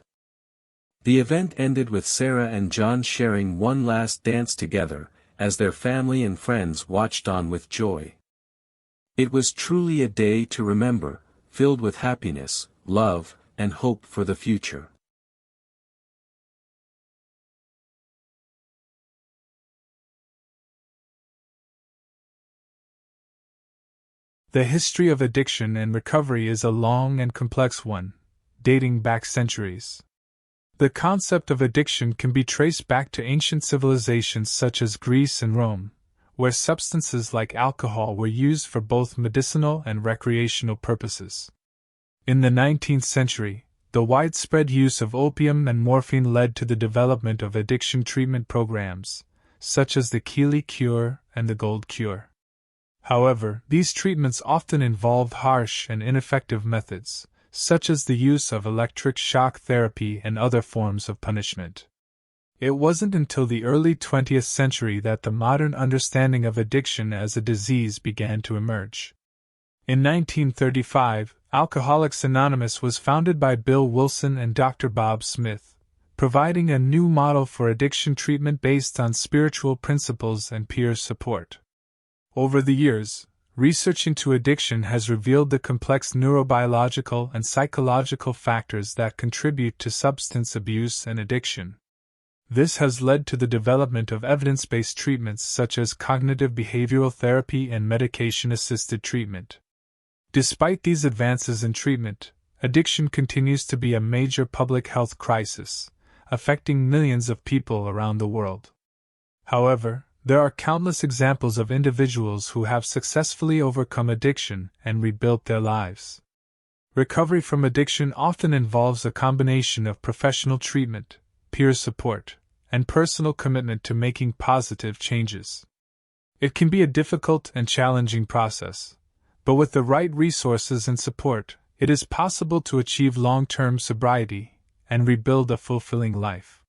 The event ended with Sarah and John sharing one last dance together, as their family and friends watched on with joy. It was truly a day to remember, filled with happiness, love, and hope for the future. The history of addiction and recovery is a long and complex one, dating back centuries. The concept of addiction can be traced back to ancient civilizations such as Greece and Rome, where substances like alcohol were used for both medicinal and recreational purposes. In the 19th century, the widespread use of opium and morphine led to the development of addiction treatment programs, such as the Keeley cure and the Gold cure. However, these treatments often involved harsh and ineffective methods, such as the use of electric shock therapy and other forms of punishment. It wasn't until the early 20th century that the modern understanding of addiction as a disease began to emerge. In 1935, Alcoholics Anonymous was founded by Bill Wilson and Dr. Bob Smith, providing a new model for addiction treatment based on spiritual principles and peer support. Over the years, research into addiction has revealed the complex neurobiological and psychological factors that contribute to substance abuse and addiction. This has led to the development of evidence-based treatments such as cognitive behavioral therapy and medication-assisted treatment. Despite these advances in treatment, addiction continues to be a major public health crisis, affecting millions of people around the world. However, there are countless examples of individuals who have successfully overcome addiction and rebuilt their lives. Recovery from addiction often involves a combination of professional treatment, peer support, and personal commitment to making positive changes. It can be a difficult and challenging process, but with the right resources and support, it is possible to achieve long-term sobriety and rebuild a fulfilling life.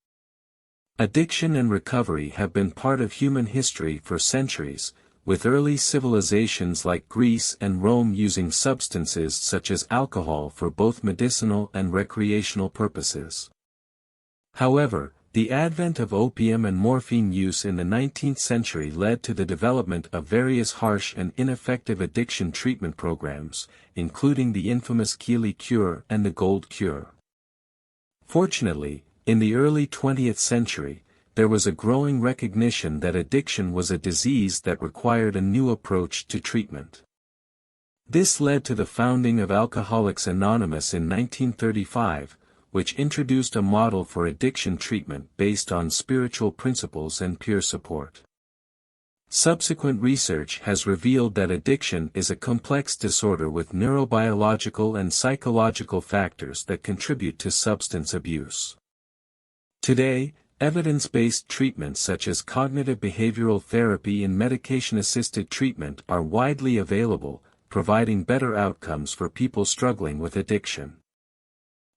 Addiction and recovery have been part of human history for centuries, with early civilizations like Greece and Rome using substances such as alcohol for both medicinal and recreational purposes. However, the advent of opium and morphine use in the 19th century led to the development of various harsh and ineffective addiction treatment programs, including the infamous Keeley cure and the Gold cure. Fortunately, in the early 20th century, there was a growing recognition that addiction was a disease that required a new approach to treatment. This led to the founding of Alcoholics Anonymous in 1935, which introduced a model for addiction treatment based on spiritual principles and peer support. Subsequent research has revealed that addiction is a complex disorder with neurobiological and psychological factors that contribute to substance abuse. Today, evidence-based treatments such as cognitive behavioral therapy and medication-assisted treatment are widely available, providing better outcomes for people struggling with addiction.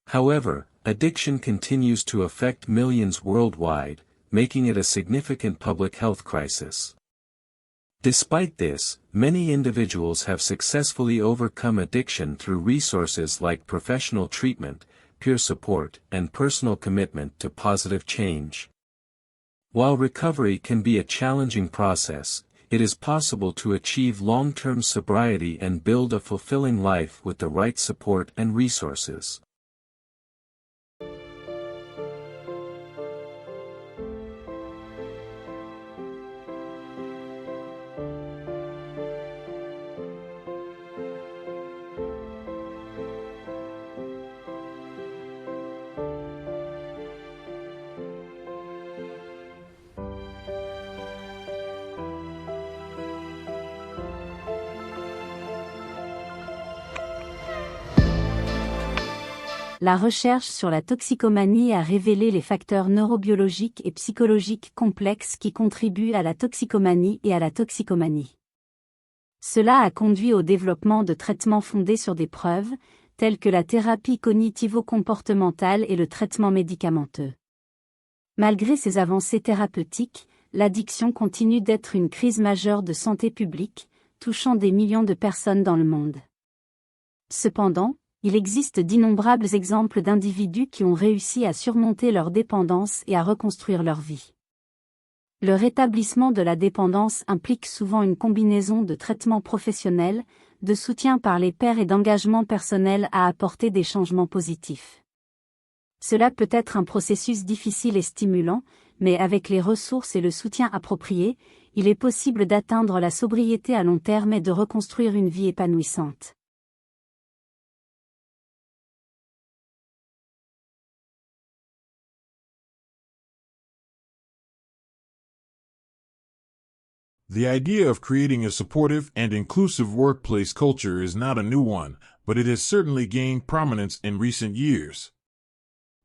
However, addiction continues to affect millions worldwide, making it a significant public health crisis. Despite this, many individuals have successfully overcome addiction through resources like professional treatment, peer support, and personal commitment to positive change. While recovery can be a challenging process, it is possible to achieve long-term sobriety and build a fulfilling life with the right support and resources. la recherche sur la toxicomanie a révélé les facteurs neurobiologiques et psychologiques complexes qui contribuent à la toxicomanie et à la toxicomanie. Cela a conduit au développement de traitements fondés sur des preuves, tels que la thérapie cognitivo-comportementale et le traitement médicamenteux. Malgré ces avancées thérapeutiques, l'addiction continue d'être une crise majeure de santé publique, touchant des millions de personnes dans le monde. Cependant, il existe d'innombrables exemples d'individus qui ont réussi à surmonter leur dépendance et à reconstruire leur vie. Le rétablissement de la dépendance implique souvent une combinaison de traitements professionnels, de soutien par les pairs et d'engagement personnel à apporter des changements positifs. Cela peut être un processus difficile et stimulant, mais avec les ressources et le soutien appropriés, il est possible d'atteindre la sobriété à long terme et de reconstruire une vie épanouissante. The idea of creating a supportive and inclusive workplace culture is not a new one, but it has certainly gained prominence in recent years.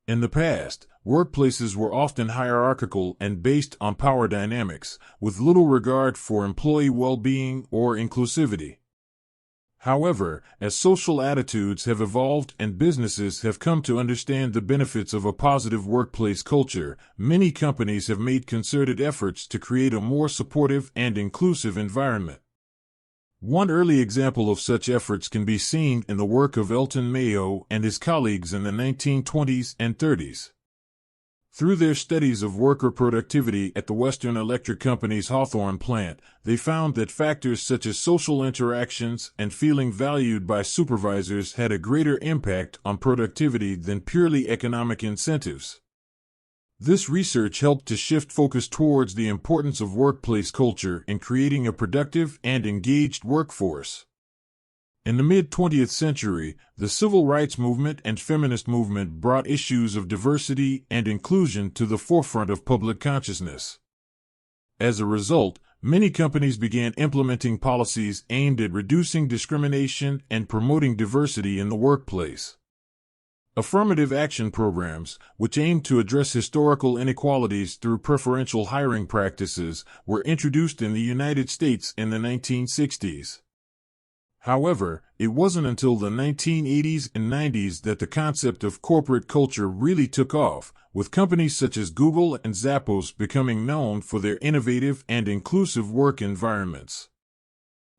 In the past, workplaces were often hierarchical and based on power dynamics, with little regard for employee well-being or inclusivity. However, as social attitudes have evolved and businesses have come to understand the benefits of a positive workplace culture, many companies have made concerted efforts to create a more supportive and inclusive environment. One early example of such efforts can be seen in the work of Elton Mayo and his colleagues in the 1920s and 30s. Through their studies of worker productivity at the Western Electric Company's Hawthorne plant, they found that factors such as social interactions and feeling valued by supervisors had a greater impact on productivity than purely economic incentives. This research helped to shift focus towards the importance of workplace culture in creating a productive and engaged workforce. In the mid-20th century, the civil rights movement and feminist movement brought issues of diversity and inclusion to the forefront of public consciousness. As a result, many companies began implementing policies aimed at reducing discrimination and promoting diversity in the workplace. Affirmative action programs, which aimed to address historical inequalities through preferential hiring practices, were introduced in the United States in the 1960s. However, it wasn't until the 1980s and 90s that the concept of corporate culture really took off, with companies such as Google and Zappos becoming known for their innovative and inclusive work environments.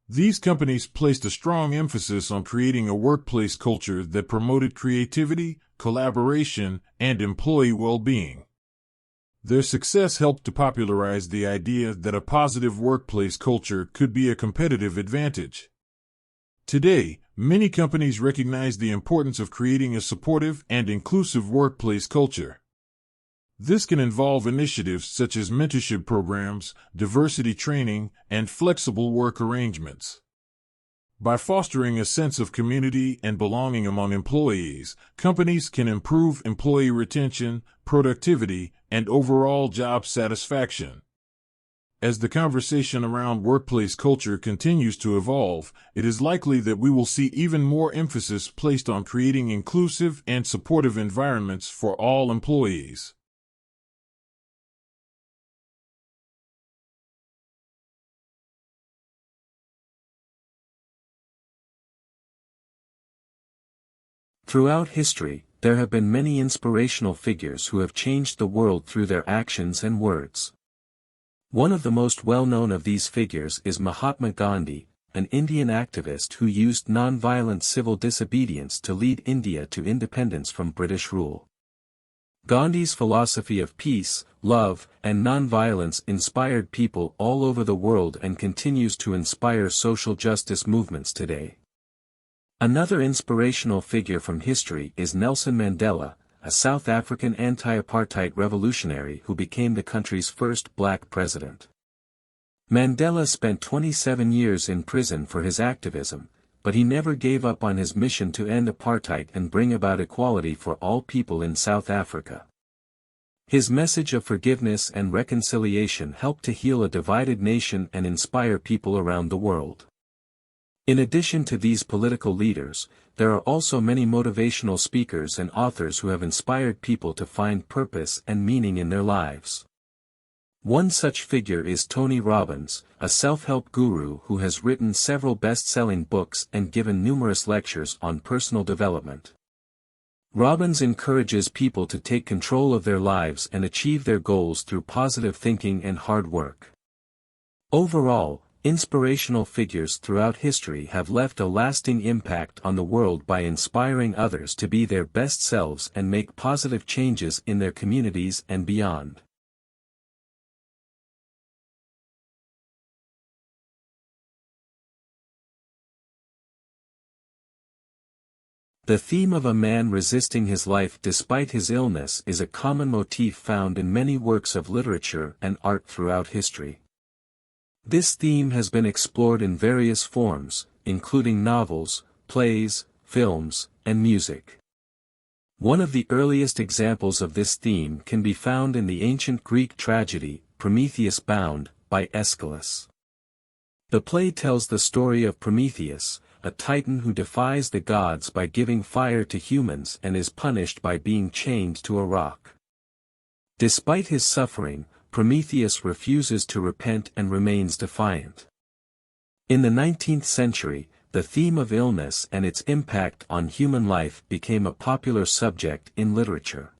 These companies placed a strong emphasis on creating a workplace culture that promoted creativity, collaboration, and employee well-being. Their success helped to popularize the idea that a positive workplace culture could be a competitive advantage. Today, many companies recognize the importance of creating a supportive and inclusive workplace culture. This can involve initiatives such as mentorship programs, diversity training, and flexible work arrangements. By fostering a sense of community and belonging among employees, companies can improve employee retention, productivity, and overall job satisfaction. As the conversation around workplace culture continues to evolve, it is likely that we will see even more emphasis placed on creating inclusive and supportive environments for all employees. Throughout history, there have been many inspirational figures who have changed the world through their actions and words. One of the most well-known of these figures is Mahatma Gandhi, an Indian activist who used non-violent civil disobedience to lead India to independence from British rule. Gandhi's philosophy of peace, love, and non-violence inspired people all over the world and continues to inspire social justice movements today. Another inspirational figure from history is Nelson Mandela, a South African anti-apartheid revolutionary who became the country's first black president. Mandela spent 27 years in prison for his activism, but he never gave up on his mission to end apartheid and bring about equality for all people in South Africa. His message of forgiveness and reconciliation helped to heal a divided nation and inspire people around the world. In addition to these political leaders, there are also many motivational speakers and authors who have inspired people to find purpose and meaning in their lives. One such figure is Tony Robbins, a self-help guru who has written several best-selling books and given numerous lectures on personal development. Robbins encourages people to take control of their lives and achieve their goals through positive thinking and hard work. Overall, inspirational figures throughout history have left a lasting impact on the world by inspiring others to be their best selves and make positive changes in their communities and beyond. The theme of a man resisting his life despite his illness is a common motif found in many works of literature and art throughout history. This theme has been explored in various forms, including novels, plays, films, and music. One of the earliest examples of this theme can be found in the ancient Greek tragedy, Prometheus Bound, by Aeschylus. The play tells the story of Prometheus, a titan who defies the gods by giving fire to humans and is punished by being chained to a rock. Despite his suffering, Prometheus refuses to repent and remains defiant. In the 19th century, the theme of illness and its impact on human life became a popular subject in literature.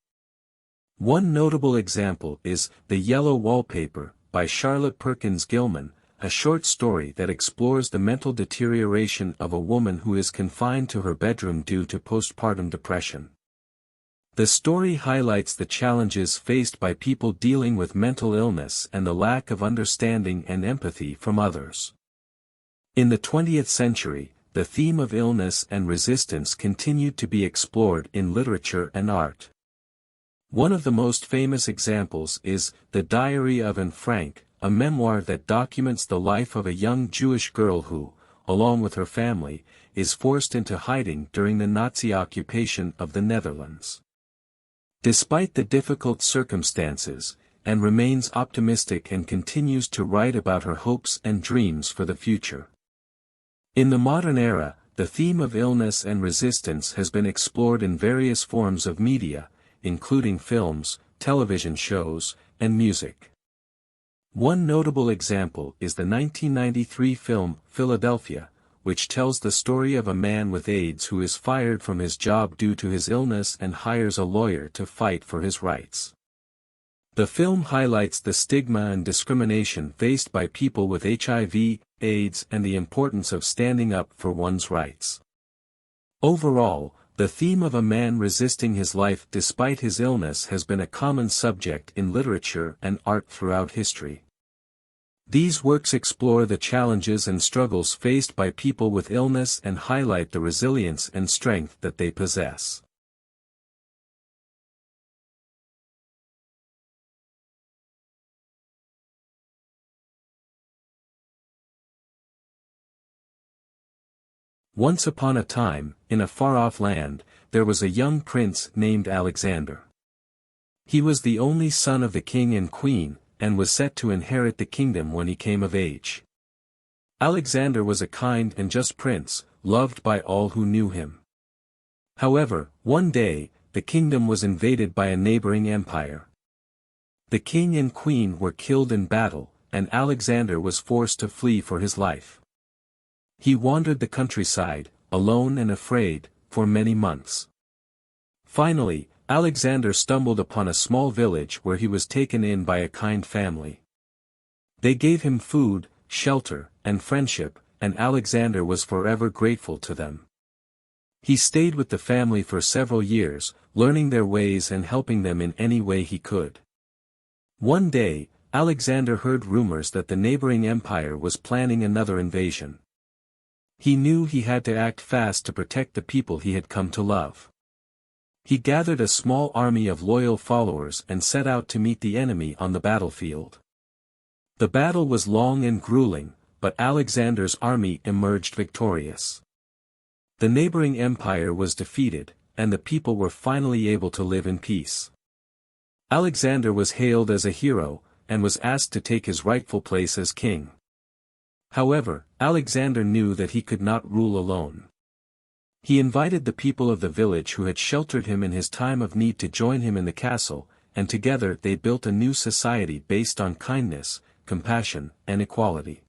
One notable example is The Yellow Wallpaper, by Charlotte Perkins Gilman, a short story that explores the mental deterioration of a woman who is confined to her bedroom due to postpartum depression. The story highlights the challenges faced by people dealing with mental illness and the lack of understanding and empathy from others. In the 20th century, the theme of illness and resistance continued to be explored in literature and art. One of the most famous examples is The Diary of Anne Frank, a memoir that documents the life of a young Jewish girl who, along with her family, is forced into hiding during the Nazi occupation of the Netherlands. Despite the difficult circumstances, Anne remains optimistic and continues to write about her hopes and dreams for the future. In the modern era, the theme of illness and resistance has been explored in various forms of media, including films, television shows, and music. One notable example is the 1993 film Philadelphia, which tells the story of a man with AIDS who is fired from his job due to his illness and hires a lawyer to fight for his rights. The film highlights the stigma and discrimination faced by people with HIV, AIDS, and the importance of standing up for one's rights. Overall, the theme of a man resisting his life despite his illness has been a common subject in literature and art throughout history. These works explore the challenges and struggles faced by people with illness and highlight the resilience and strength that they possess. Once upon a time, in a far-off land, there was a young prince named Alexander. He was the only son of the king and queen, and was set to inherit the kingdom when he came of age. Alexander was a kind and just prince, loved by all who knew him. However, one day, the kingdom was invaded by a neighboring empire. The king and queen were killed in battle, and Alexander was forced to flee for his life. He wandered the countryside, alone and afraid, for many months. Finally, Alexander stumbled upon a small village where he was taken in by a kind family. They gave him food, shelter, and friendship, and Alexander was forever grateful to them. He stayed with the family for several years, learning their ways and helping them in any way he could. One day, Alexander heard rumors that the neighboring empire was planning another invasion. He knew he had to act fast to protect the people he had come to love. He gathered a small army of loyal followers and set out to meet the enemy on the battlefield. The battle was long and grueling, but Alexander's army emerged victorious. The neighboring empire was defeated, and the people were finally able to live in peace. Alexander was hailed as a hero, and was asked to take his rightful place as king. However, Alexander knew that he could not rule alone. He invited the people of the village who had sheltered him in his time of need to join him in the castle, and together they built a new society based on kindness, compassion, and equality.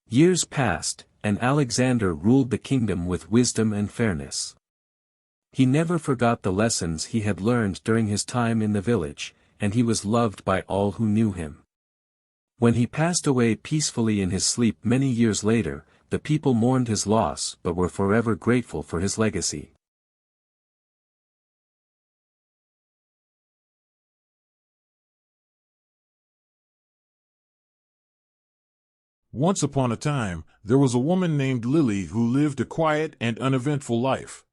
Years passed, and Alexander ruled the kingdom with wisdom and fairness. He never forgot the lessons he had learned during his time in the village, and he was loved by all who knew him. When he passed away peacefully in his sleep many years later, the people mourned his loss but were forever grateful for his legacy. Once upon a time, there was a woman named Lily who lived a quiet and uneventful life.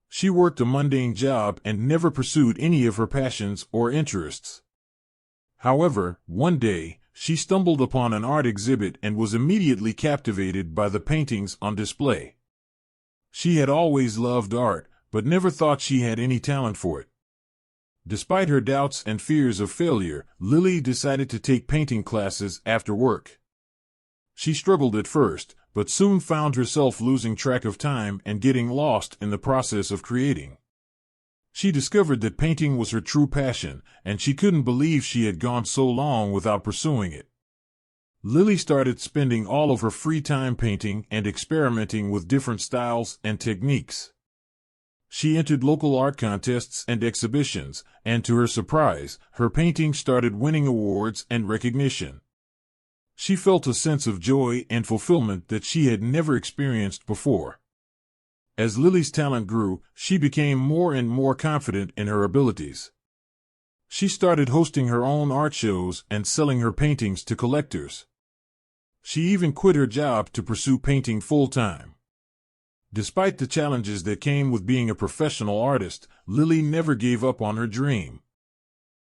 She worked a mundane job and never pursued any of her passions or interests. However, one day, she stumbled upon an art exhibit and was immediately captivated by the paintings on display. She had always loved art, but never thought she had any talent for it. Despite her doubts and fears of failure, Lily decided to take painting classes after work. She struggled at first, but soon found herself losing track of time and getting lost in the process of creating. She discovered that painting was her true passion, and she couldn't believe she had gone so long without pursuing it. Lily started spending all of her free time painting and experimenting with different styles and techniques. She entered local art contests and exhibitions, and to her surprise, her paintings started winning awards and recognition. She felt a sense of joy and fulfillment that she had never experienced before. As Lily's talent grew, she became more and more confident in her abilities. She started hosting her own art shows and selling her paintings to collectors. She even quit her job to pursue painting full-time. Despite the challenges that came with being a professional artist, Lily never gave up on her dream.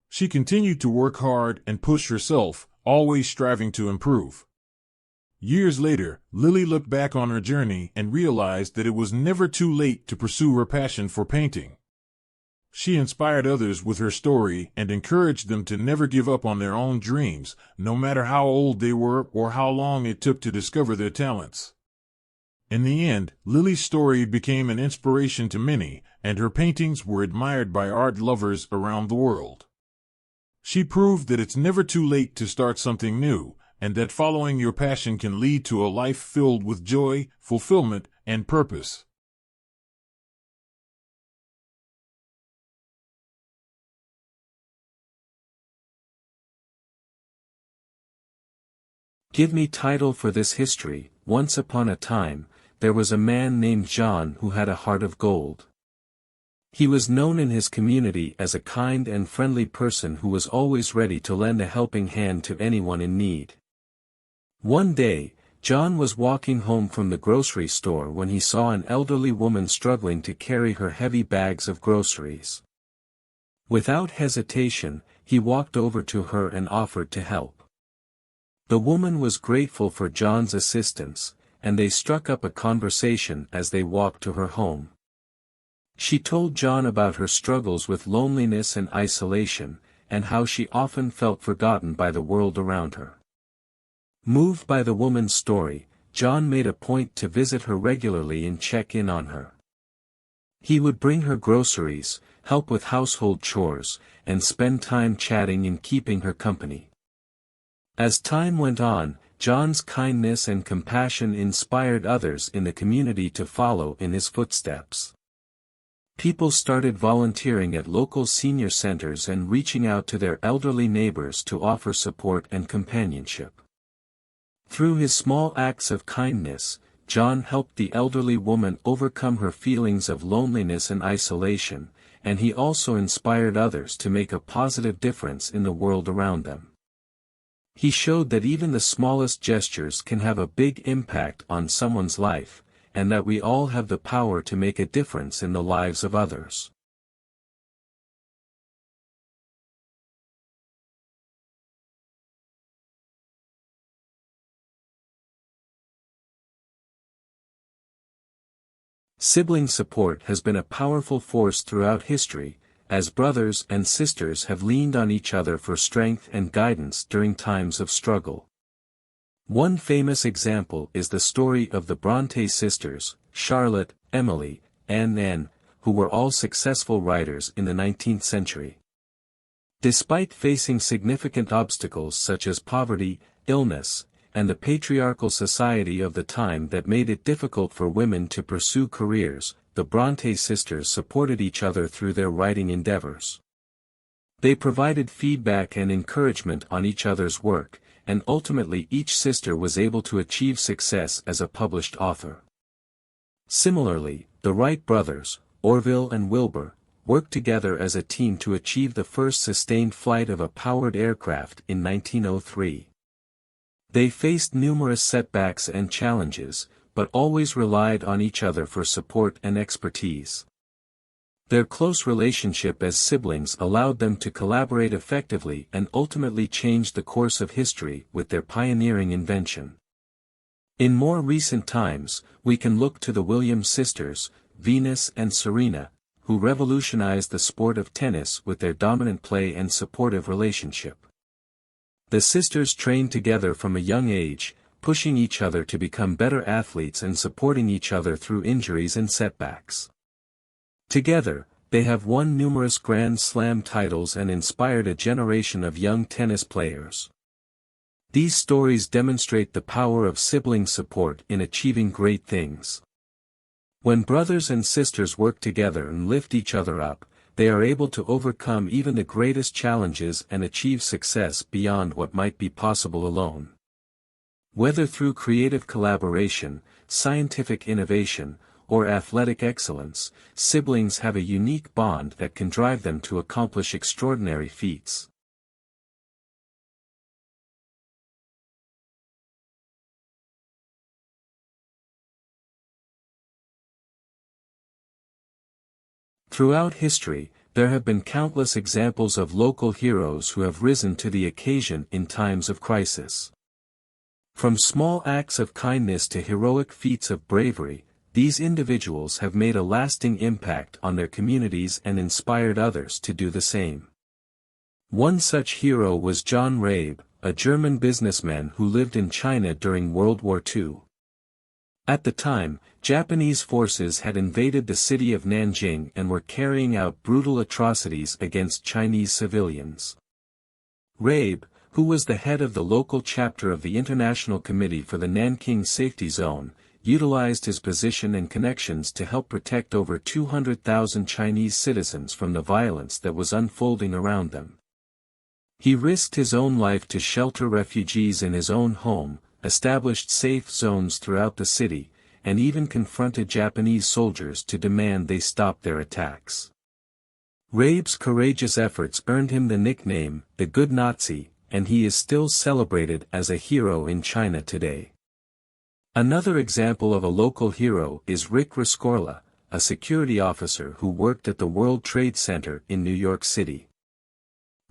She continued to work hard and push herself, always striving to improve. Years later, Lily looked back on her journey and realized that it was never too late to pursue her passion for painting. She inspired others with her story and encouraged them to never give up on their own dreams, no matter how old they were or how long it took to discover their talents. In the end, Lily's story became an inspiration to many, and her paintings were admired by art lovers around the world. She proved that it's never too late to start something new, and that following your passion can lead to a life filled with joy, fulfillment, and purpose. Give me title for this history. Once upon a time, there was a man named John who had a heart of gold. He was known in his community as a kind and friendly person who was always ready to lend a helping hand to anyone in need. One day, John was walking home from the grocery store when he saw an elderly woman struggling to carry her heavy bags of groceries. Without hesitation, he walked over to her and offered to help. The woman was grateful for John's assistance, and they struck up a conversation as they walked to her home. She told John about her struggles with loneliness and isolation, and how she often felt forgotten by the world around her. Moved by the woman's story, John made a point to visit her regularly and check in on her. He would bring her groceries, help with household chores, and spend time chatting and keeping her company. As time went on, John's kindness and compassion inspired others in the community to follow in his footsteps. People started volunteering at local senior centers and reaching out to their elderly neighbors to offer support and companionship. Through his small acts of kindness, John helped the elderly woman overcome her feelings of loneliness and isolation, and he also inspired others to make a positive difference in the world around them. He showed that even the smallest gestures can have a big impact on someone's life, and that we all have the power to make a difference in the lives of others. Sibling support has been a powerful force throughout history, as brothers and sisters have leaned on each other for strength and guidance during times of struggle. One famous example is the story of the Bronte sisters, Charlotte, Emily, and Anne, who were all successful writers in the 19th century. Despite facing significant obstacles such as poverty, illness, and the patriarchal society of the time that made it difficult for women to pursue careers, the Bronte sisters supported each other through their writing endeavors. They provided feedback and encouragement on each other's work, and ultimately each sister was able to achieve success as a published author. Similarly, the Wright brothers, Orville and Wilbur, worked together as a team to achieve the first sustained flight of a powered aircraft in 1903. They faced numerous setbacks and challenges, but always relied on each other for support and expertise. Their close relationship as siblings allowed them to collaborate effectively and ultimately change the course of history with their pioneering invention. In more recent times, we can look to the Williams sisters, Venus and Serena, who revolutionized the sport of tennis with their dominant play and supportive relationship. The sisters trained together from a young age, pushing each other to become better athletes and supporting each other through injuries and setbacks. Together, they have won numerous Grand Slam titles and inspired a generation of young tennis players. These stories demonstrate the power of sibling support in achieving great things. When brothers and sisters work together and lift each other up, they are able to overcome even the greatest challenges and achieve success beyond what might be possible alone. Whether through creative collaboration, scientific innovation, or athletic excellence, siblings have a unique bond that can drive them to accomplish extraordinary feats. Throughout history, there have been countless examples of local heroes who have risen to the occasion in times of crisis. From small acts of kindness to heroic feats of bravery, these individuals have made a lasting impact on their communities and inspired others to do the same. One such hero was John Rabe, a German businessman who lived in China during World War II. At the time, Japanese forces had invaded the city of Nanjing and were carrying out brutal atrocities against Chinese civilians. Rabe, who was the head of the local chapter of the International Committee for the Nanking Safety Zone, utilized his position and connections to help protect over 200,000 Chinese citizens from the violence that was unfolding around them. He risked his own life to shelter refugees in his own home, established safe zones throughout the city, and even confronted Japanese soldiers to demand they stop their attacks. Rabe's courageous efforts earned him the nickname, the Good Nazi, and he is still celebrated as a hero in China today. Another example of a local hero is Rick Rescorla, a security officer who worked at the World Trade Center in New York City.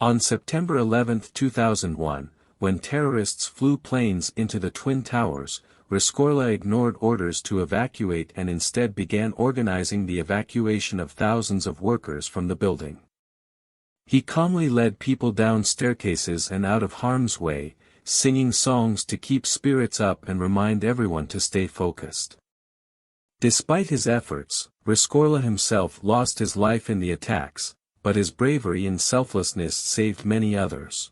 On September 11, 2001, when terrorists flew planes into the Twin Towers, Rescorla ignored orders to evacuate and instead began organizing the evacuation of thousands of workers from the building. He calmly led people down staircases and out of harm's way, singing songs to keep spirits up and remind everyone to stay focused. Despite his efforts, Rescorla himself lost his life in the attacks, but his bravery and selflessness saved many others.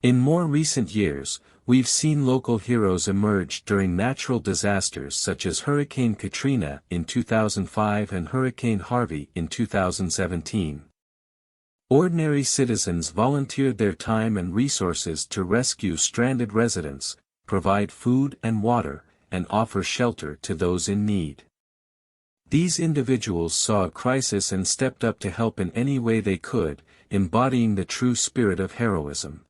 In more recent years, we've seen local heroes emerge during natural disasters such as Hurricane Katrina in 2005 and Hurricane Harvey in 2017. Ordinary citizens volunteered their time and resources to rescue stranded residents, provide food and water, and offer shelter to those in need. These individuals saw a crisis and stepped up to help in any way they could, embodying the true spirit of heroism.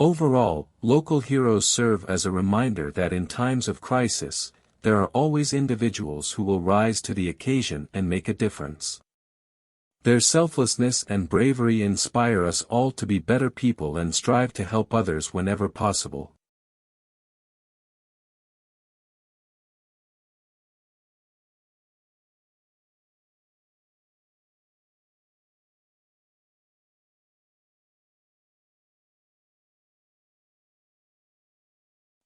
Overall, local heroes serve as a reminder that in times of crisis, there are always individuals who will rise to the occasion and make a difference. Their selflessness and bravery inspire us all to be better people and strive to help others whenever possible.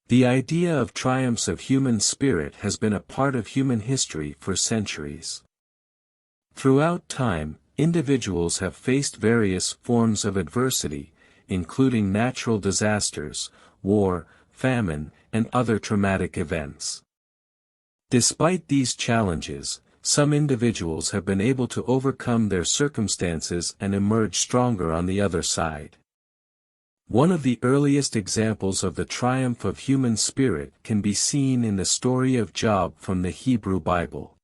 The idea of triumphs of human spirit has been a part of human history for centuries. Throughout time, individuals have faced various forms of adversity, including natural disasters, war, famine, and other traumatic events. Despite these challenges, some individuals have been able to overcome their circumstances and emerge stronger on the other side. One of the earliest examples of the triumph of human spirit can be seen in the story of Job from the Hebrew Bible.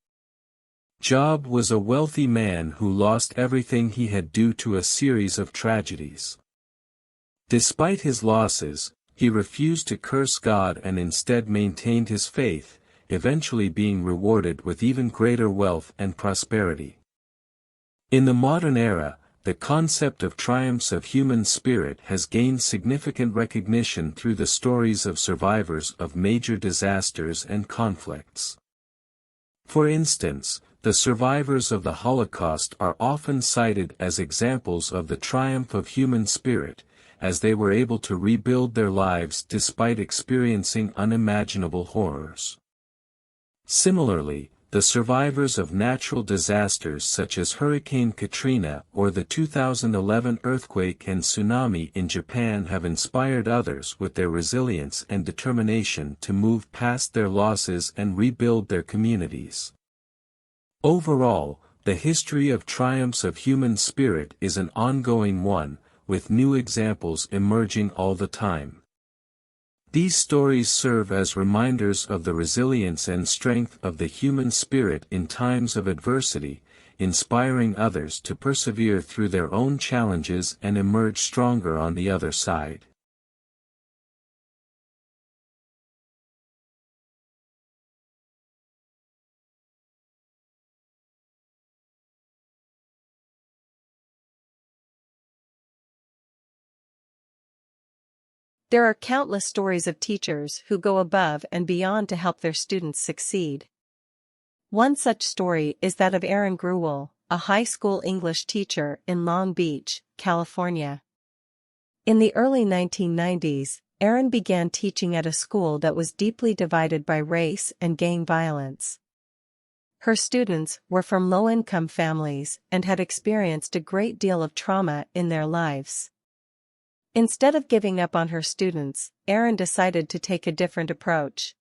Job was a wealthy man who lost everything he had due to a series of tragedies. Despite his losses, he refused to curse God and instead maintained his faith, eventually being rewarded with even greater wealth and prosperity. In the modern era, the concept of triumphs of human spirit has gained significant recognition through the stories of survivors of major disasters and conflicts. For instance, the survivors of the Holocaust are often cited as examples of the triumph of human spirit, as they were able to rebuild their lives despite experiencing unimaginable horrors. Similarly, the survivors of natural disasters such as Hurricane Katrina or the 2011 earthquake and tsunami in Japan have inspired others with their resilience and determination to move past their losses and rebuild their communities. Overall, the history of triumphs of human spirit is an ongoing one, with new examples emerging all the time. These stories serve as reminders of the resilience and strength of the human spirit in times of adversity, inspiring others to persevere through their own challenges and emerge stronger on the other side. There are countless stories of teachers who go above and beyond to help their students succeed. One such story is that of Aaron Grewal, a high school English teacher in Long Beach, California. In the early 1990s, Aaron began teaching at a school that was deeply divided by race and gang violence. Her students were from low-income families and had experienced a great deal of trauma in their lives. Instead of giving up on her students, Aaron decided to take a different approach.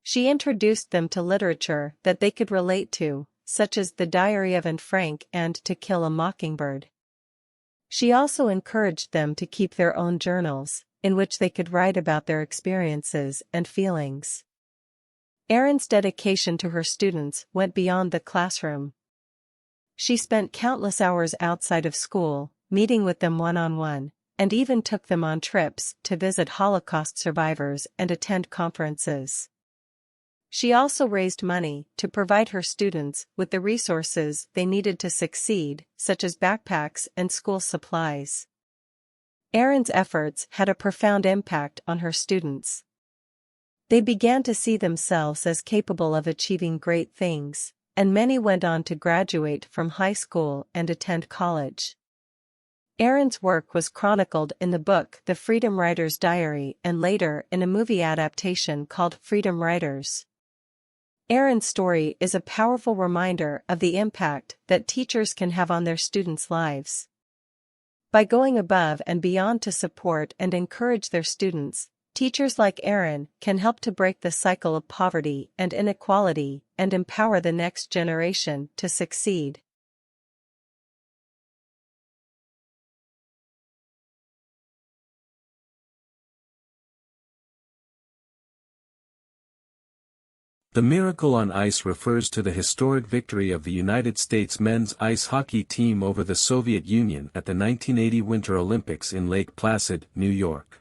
She introduced them to literature that they could relate to, such as The Diary of Anne Frank and To Kill a Mockingbird. She also encouraged them to keep their own journals, in which they could write about their experiences and feelings. Aaron's dedication to her students went beyond the classroom. She spent countless hours outside of school, meeting with them one-on-one, and even took them on trips to visit Holocaust survivors and attend conferences. She also raised money to provide her students with the resources they needed to succeed, such as backpacks and school supplies. Aaron's efforts had a profound impact on her students. They began to see themselves as capable of achieving great things, and many went on to graduate from high school and attend college. Aaron's work was chronicled in the book The Freedom Writer's Diary and later in a movie adaptation called Freedom Writers. Aaron's story is a powerful reminder of the impact that teachers can have on their students' lives. By going above and beyond to support and encourage their students, teachers like Aaron can help to break the cycle of poverty and inequality and empower the next generation to succeed. The miracle on ice refers to the historic victory of the United States men's ice hockey team over the Soviet Union at the 1980 Winter Olympics in Lake Placid, New York.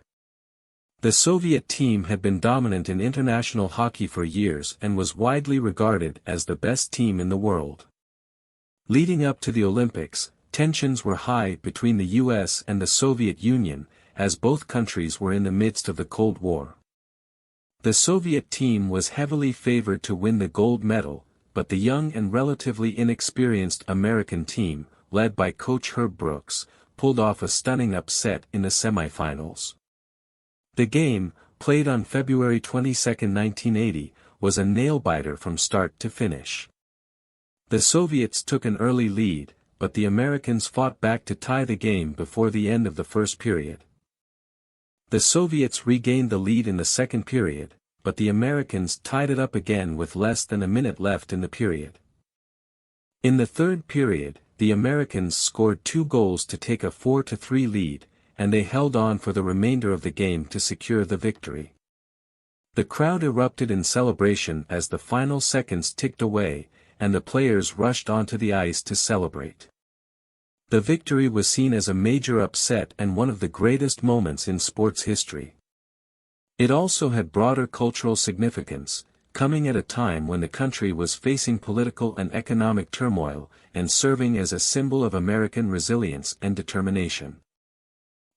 The Soviet team had been dominant in international hockey for years and was widely regarded as the best team in the world. Leading up to the Olympics, tensions were high between the US and the Soviet Union, as both countries were in the midst of the Cold War. The Soviet team was heavily favored to win the gold medal, but the young and relatively inexperienced American team, led by coach Herb Brooks, pulled off a stunning upset in the semifinals. The game, played on February 22, 1980, was a nail-biter from start to finish. The Soviets took an early lead, but the Americans fought back to tie the game before the end of the first period. The Soviets regained the lead in the second period, but the Americans tied it up again with less than a minute left in the period. In the third period, the Americans scored 2 goals to take a 4-3 lead, and they held on for the remainder of the game to secure the victory. The crowd erupted in celebration as the final seconds ticked away, and the players rushed onto the ice to celebrate. The victory was seen as a major upset and one of the greatest moments in sports history. It also had broader cultural significance, coming at a time when the country was facing political and economic turmoil, and serving as a symbol of American resilience and determination.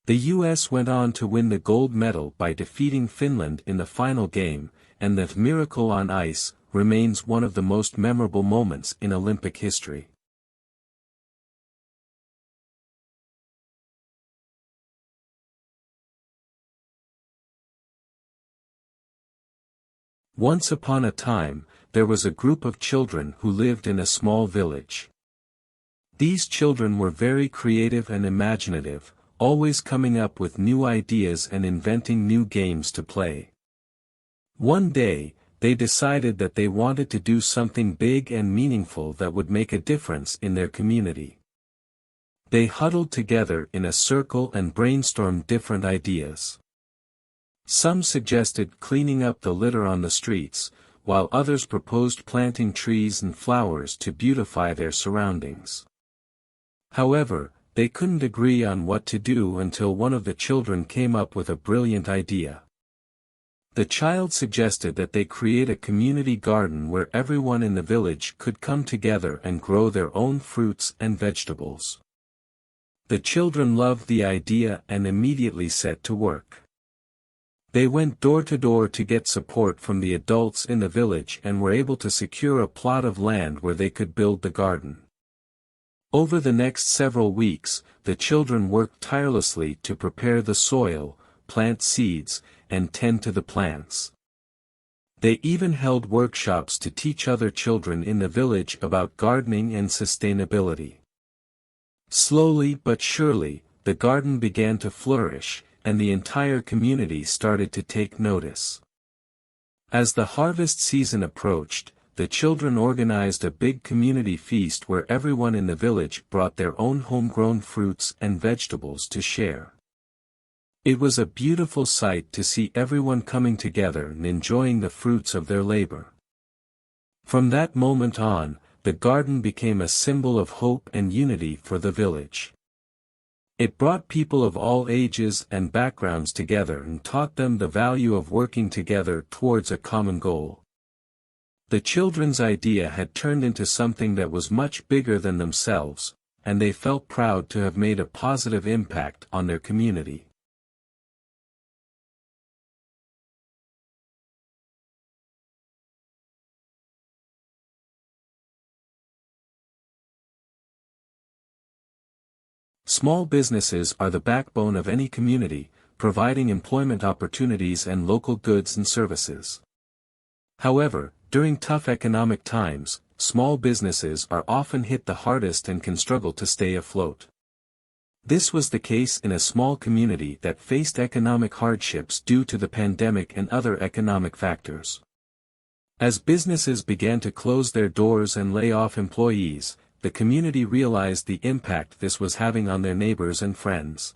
The U.S. went on to win the gold medal by defeating Finland in the final game, and the miracle on ice remains one of the most memorable moments in Olympic history. Once upon a time, there was a group of children who lived in a small village. These children were very creative and imaginative, always coming up with new ideas and inventing new games to play. One day, they decided that they wanted to do something big and meaningful that would make a difference in their community. They huddled together in a circle and brainstormed different ideas. Some suggested cleaning up the litter on the streets, while others proposed planting trees and flowers to beautify their surroundings. However, they couldn't agree on what to do until one of the children came up with a brilliant idea. The child suggested that they create a community garden where everyone in the village could come together and grow their own fruits and vegetables. The children loved the idea and immediately set to work. They went door to door to get support from the adults in the village and were able to secure a plot of land where they could build the garden. Over the next several weeks, the children worked tirelessly to prepare the soil, plant seeds, and tend to the plants. They even held workshops to teach other children in the village about gardening and sustainability. Slowly but surely, the garden began to flourish, and the entire community started to take notice. As the harvest season approached, the children organized a big community feast where everyone in the village brought their own homegrown fruits and vegetables to share. It was a beautiful sight to see everyone coming together and enjoying the fruits of their labor. From that moment on, the garden became a symbol of hope and unity for the village. It brought people of all ages and backgrounds together and taught them the value of working together towards a common goal. The children's idea had turned into something that was much bigger than themselves, and they felt proud to have made a positive impact on their community. Small businesses are the backbone of any community, providing employment opportunities and local goods and services. However, during tough economic times, small businesses are often hit the hardest and can struggle to stay afloat. This was the case in a small community that faced economic hardships due to the pandemic and other economic factors. As businesses began to close their doors and lay off employees, the community realized the impact this was having on their neighbors and friends.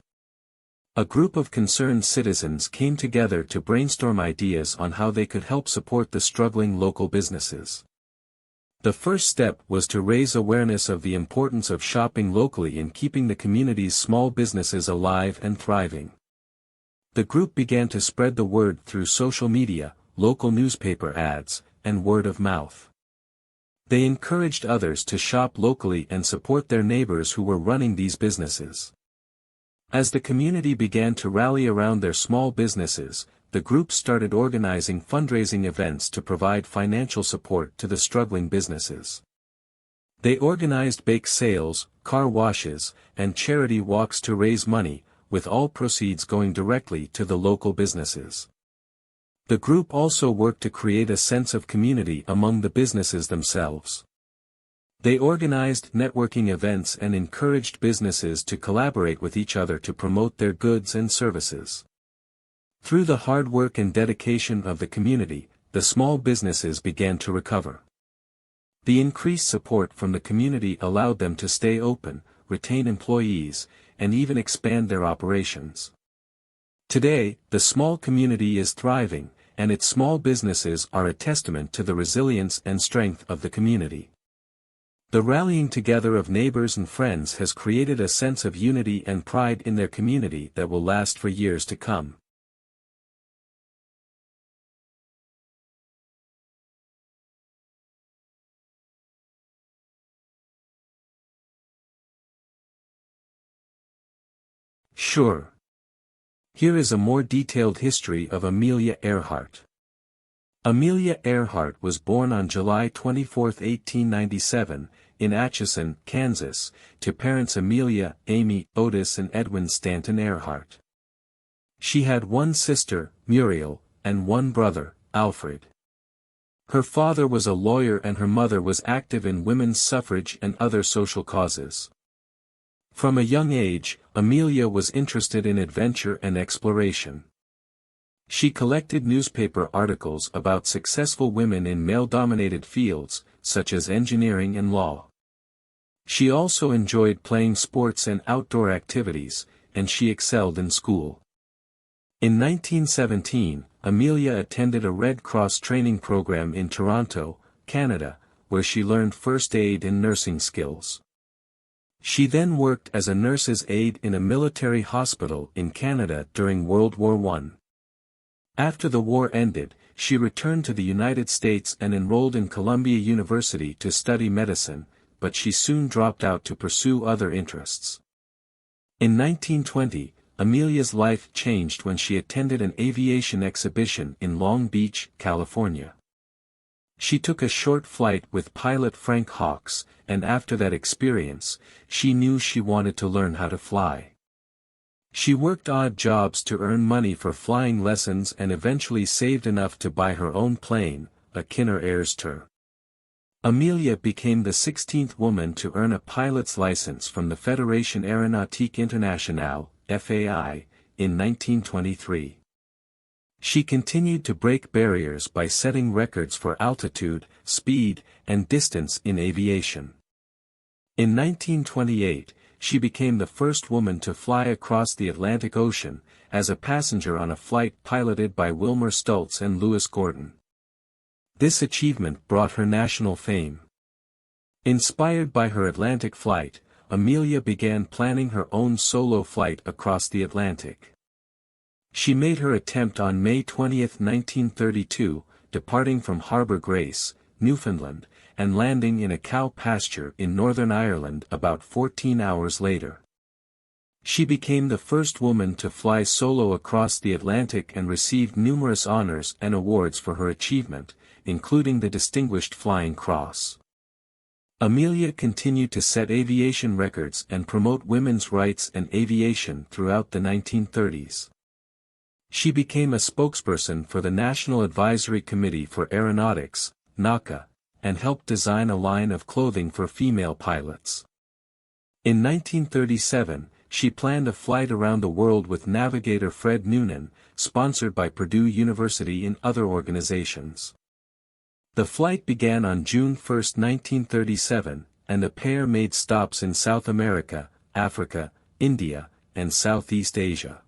A group of concerned citizens came together to brainstorm ideas on how they could help support the struggling local businesses. The first step was to raise awareness of the importance of shopping locally and keeping the community's small businesses alive and thriving. The group began to spread the word through social media, local newspaper ads, and word of mouth. They encouraged others to shop locally and support their neighbors who were running these businesses. As the community began to rally around their small businesses, the group started organizing fundraising events to provide financial support to the struggling businesses. They organized bake sales, car washes, and charity walks to raise money, with all proceeds going directly to the local businesses. The group also worked to create a sense of community among the businesses themselves. They organized networking events and encouraged businesses to collaborate with each other to promote their goods and services. Through the hard work and dedication of the community, the small businesses began to recover. The increased support from the community allowed them to stay open, retain employees, and even expand their operations. Today, the small community is thriving, and its small businesses are a testament to the resilience and strength of the community. The rallying together of neighbors and friends has created a sense of unity and pride in their community that will last for years to come. Sure. Here is a more detailed history of Amelia Earhart. Amelia Earhart was born on July 24, 1897, in Atchison, Kansas, to parents Amelia, Amy, Otis and Edwin Stanton Earhart. She had one sister, Muriel, and one brother, Alfred. Her father was a lawyer and her mother was active in women's suffrage and other social causes. From a young age, Amelia was interested in adventure and exploration. She collected newspaper articles about successful women in male-dominated fields, such as engineering and law. She also enjoyed playing sports and outdoor activities, and she excelled in school. In 1917, Amelia attended a Red Cross training program in Toronto, Canada, where she learned first aid and nursing skills. She then worked as a nurse's aide in a military hospital in Canada during World War I. After the war ended, she returned to the United States and enrolled in Columbia University to study medicine, but she soon dropped out to pursue other interests. In 1920, Amelia's life changed when she attended an aviation exhibition in Long Beach, California. She took a short flight with pilot Frank Hawks, and after that experience, she knew she wanted to learn how to fly. She worked odd jobs to earn money for flying lessons and eventually saved enough to buy her own plane, a Kinner Airster. Amelia became the 16th woman to earn a pilot's license from the Fédération Aéronautique Internationale, FAI, in 1923. She continued to break barriers by setting records for altitude, speed, and distance in aviation. In 1928, she became the first woman to fly across the Atlantic Ocean, as a passenger on a flight piloted by Wilmer Stultz and Lewis Gordon. This achievement brought her national fame. Inspired by her Atlantic flight, Amelia began planning her own solo flight across the Atlantic. She made her attempt on May 20, 1932, departing from Harbour Grace, Newfoundland, and landing in a cow pasture in Northern Ireland about 14 hours later. She became the first woman to fly solo across the Atlantic and received numerous honors and awards for her achievement, including the Distinguished Flying Cross. Amelia continued to set aviation records and promote women's rights and aviation throughout the 1930s. She became a spokesperson for the National Advisory Committee for Aeronautics, NACA, and helped design a line of clothing for female pilots. In 1937, she planned a flight around the world with navigator Fred Noonan, sponsored by Purdue University and other organizations. The flight began on June 1, 1937, and the pair made stops in South America, Africa, India, and Southeast Asia.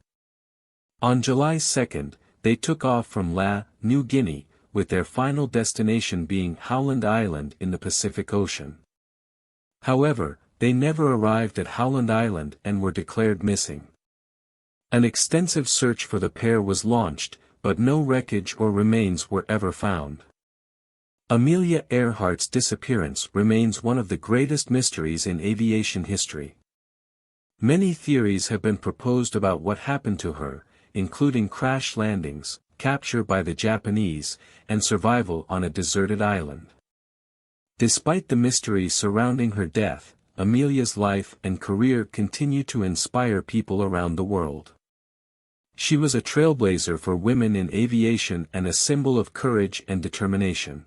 On July 2, they took off from New Guinea, with their final destination being Howland Island in the Pacific Ocean. However, they never arrived at Howland Island and were declared missing. An extensive search for the pair was launched, but no wreckage or remains were ever found. Amelia Earhart's disappearance remains one of the greatest mysteries in aviation history. Many theories have been proposed about what happened to her, including crash landings, capture by the Japanese, and survival on a deserted island. Despite the mystery surrounding her death, Amelia's life and career continue to inspire people around the world. She was a trailblazer for women in aviation and a symbol of courage and determination.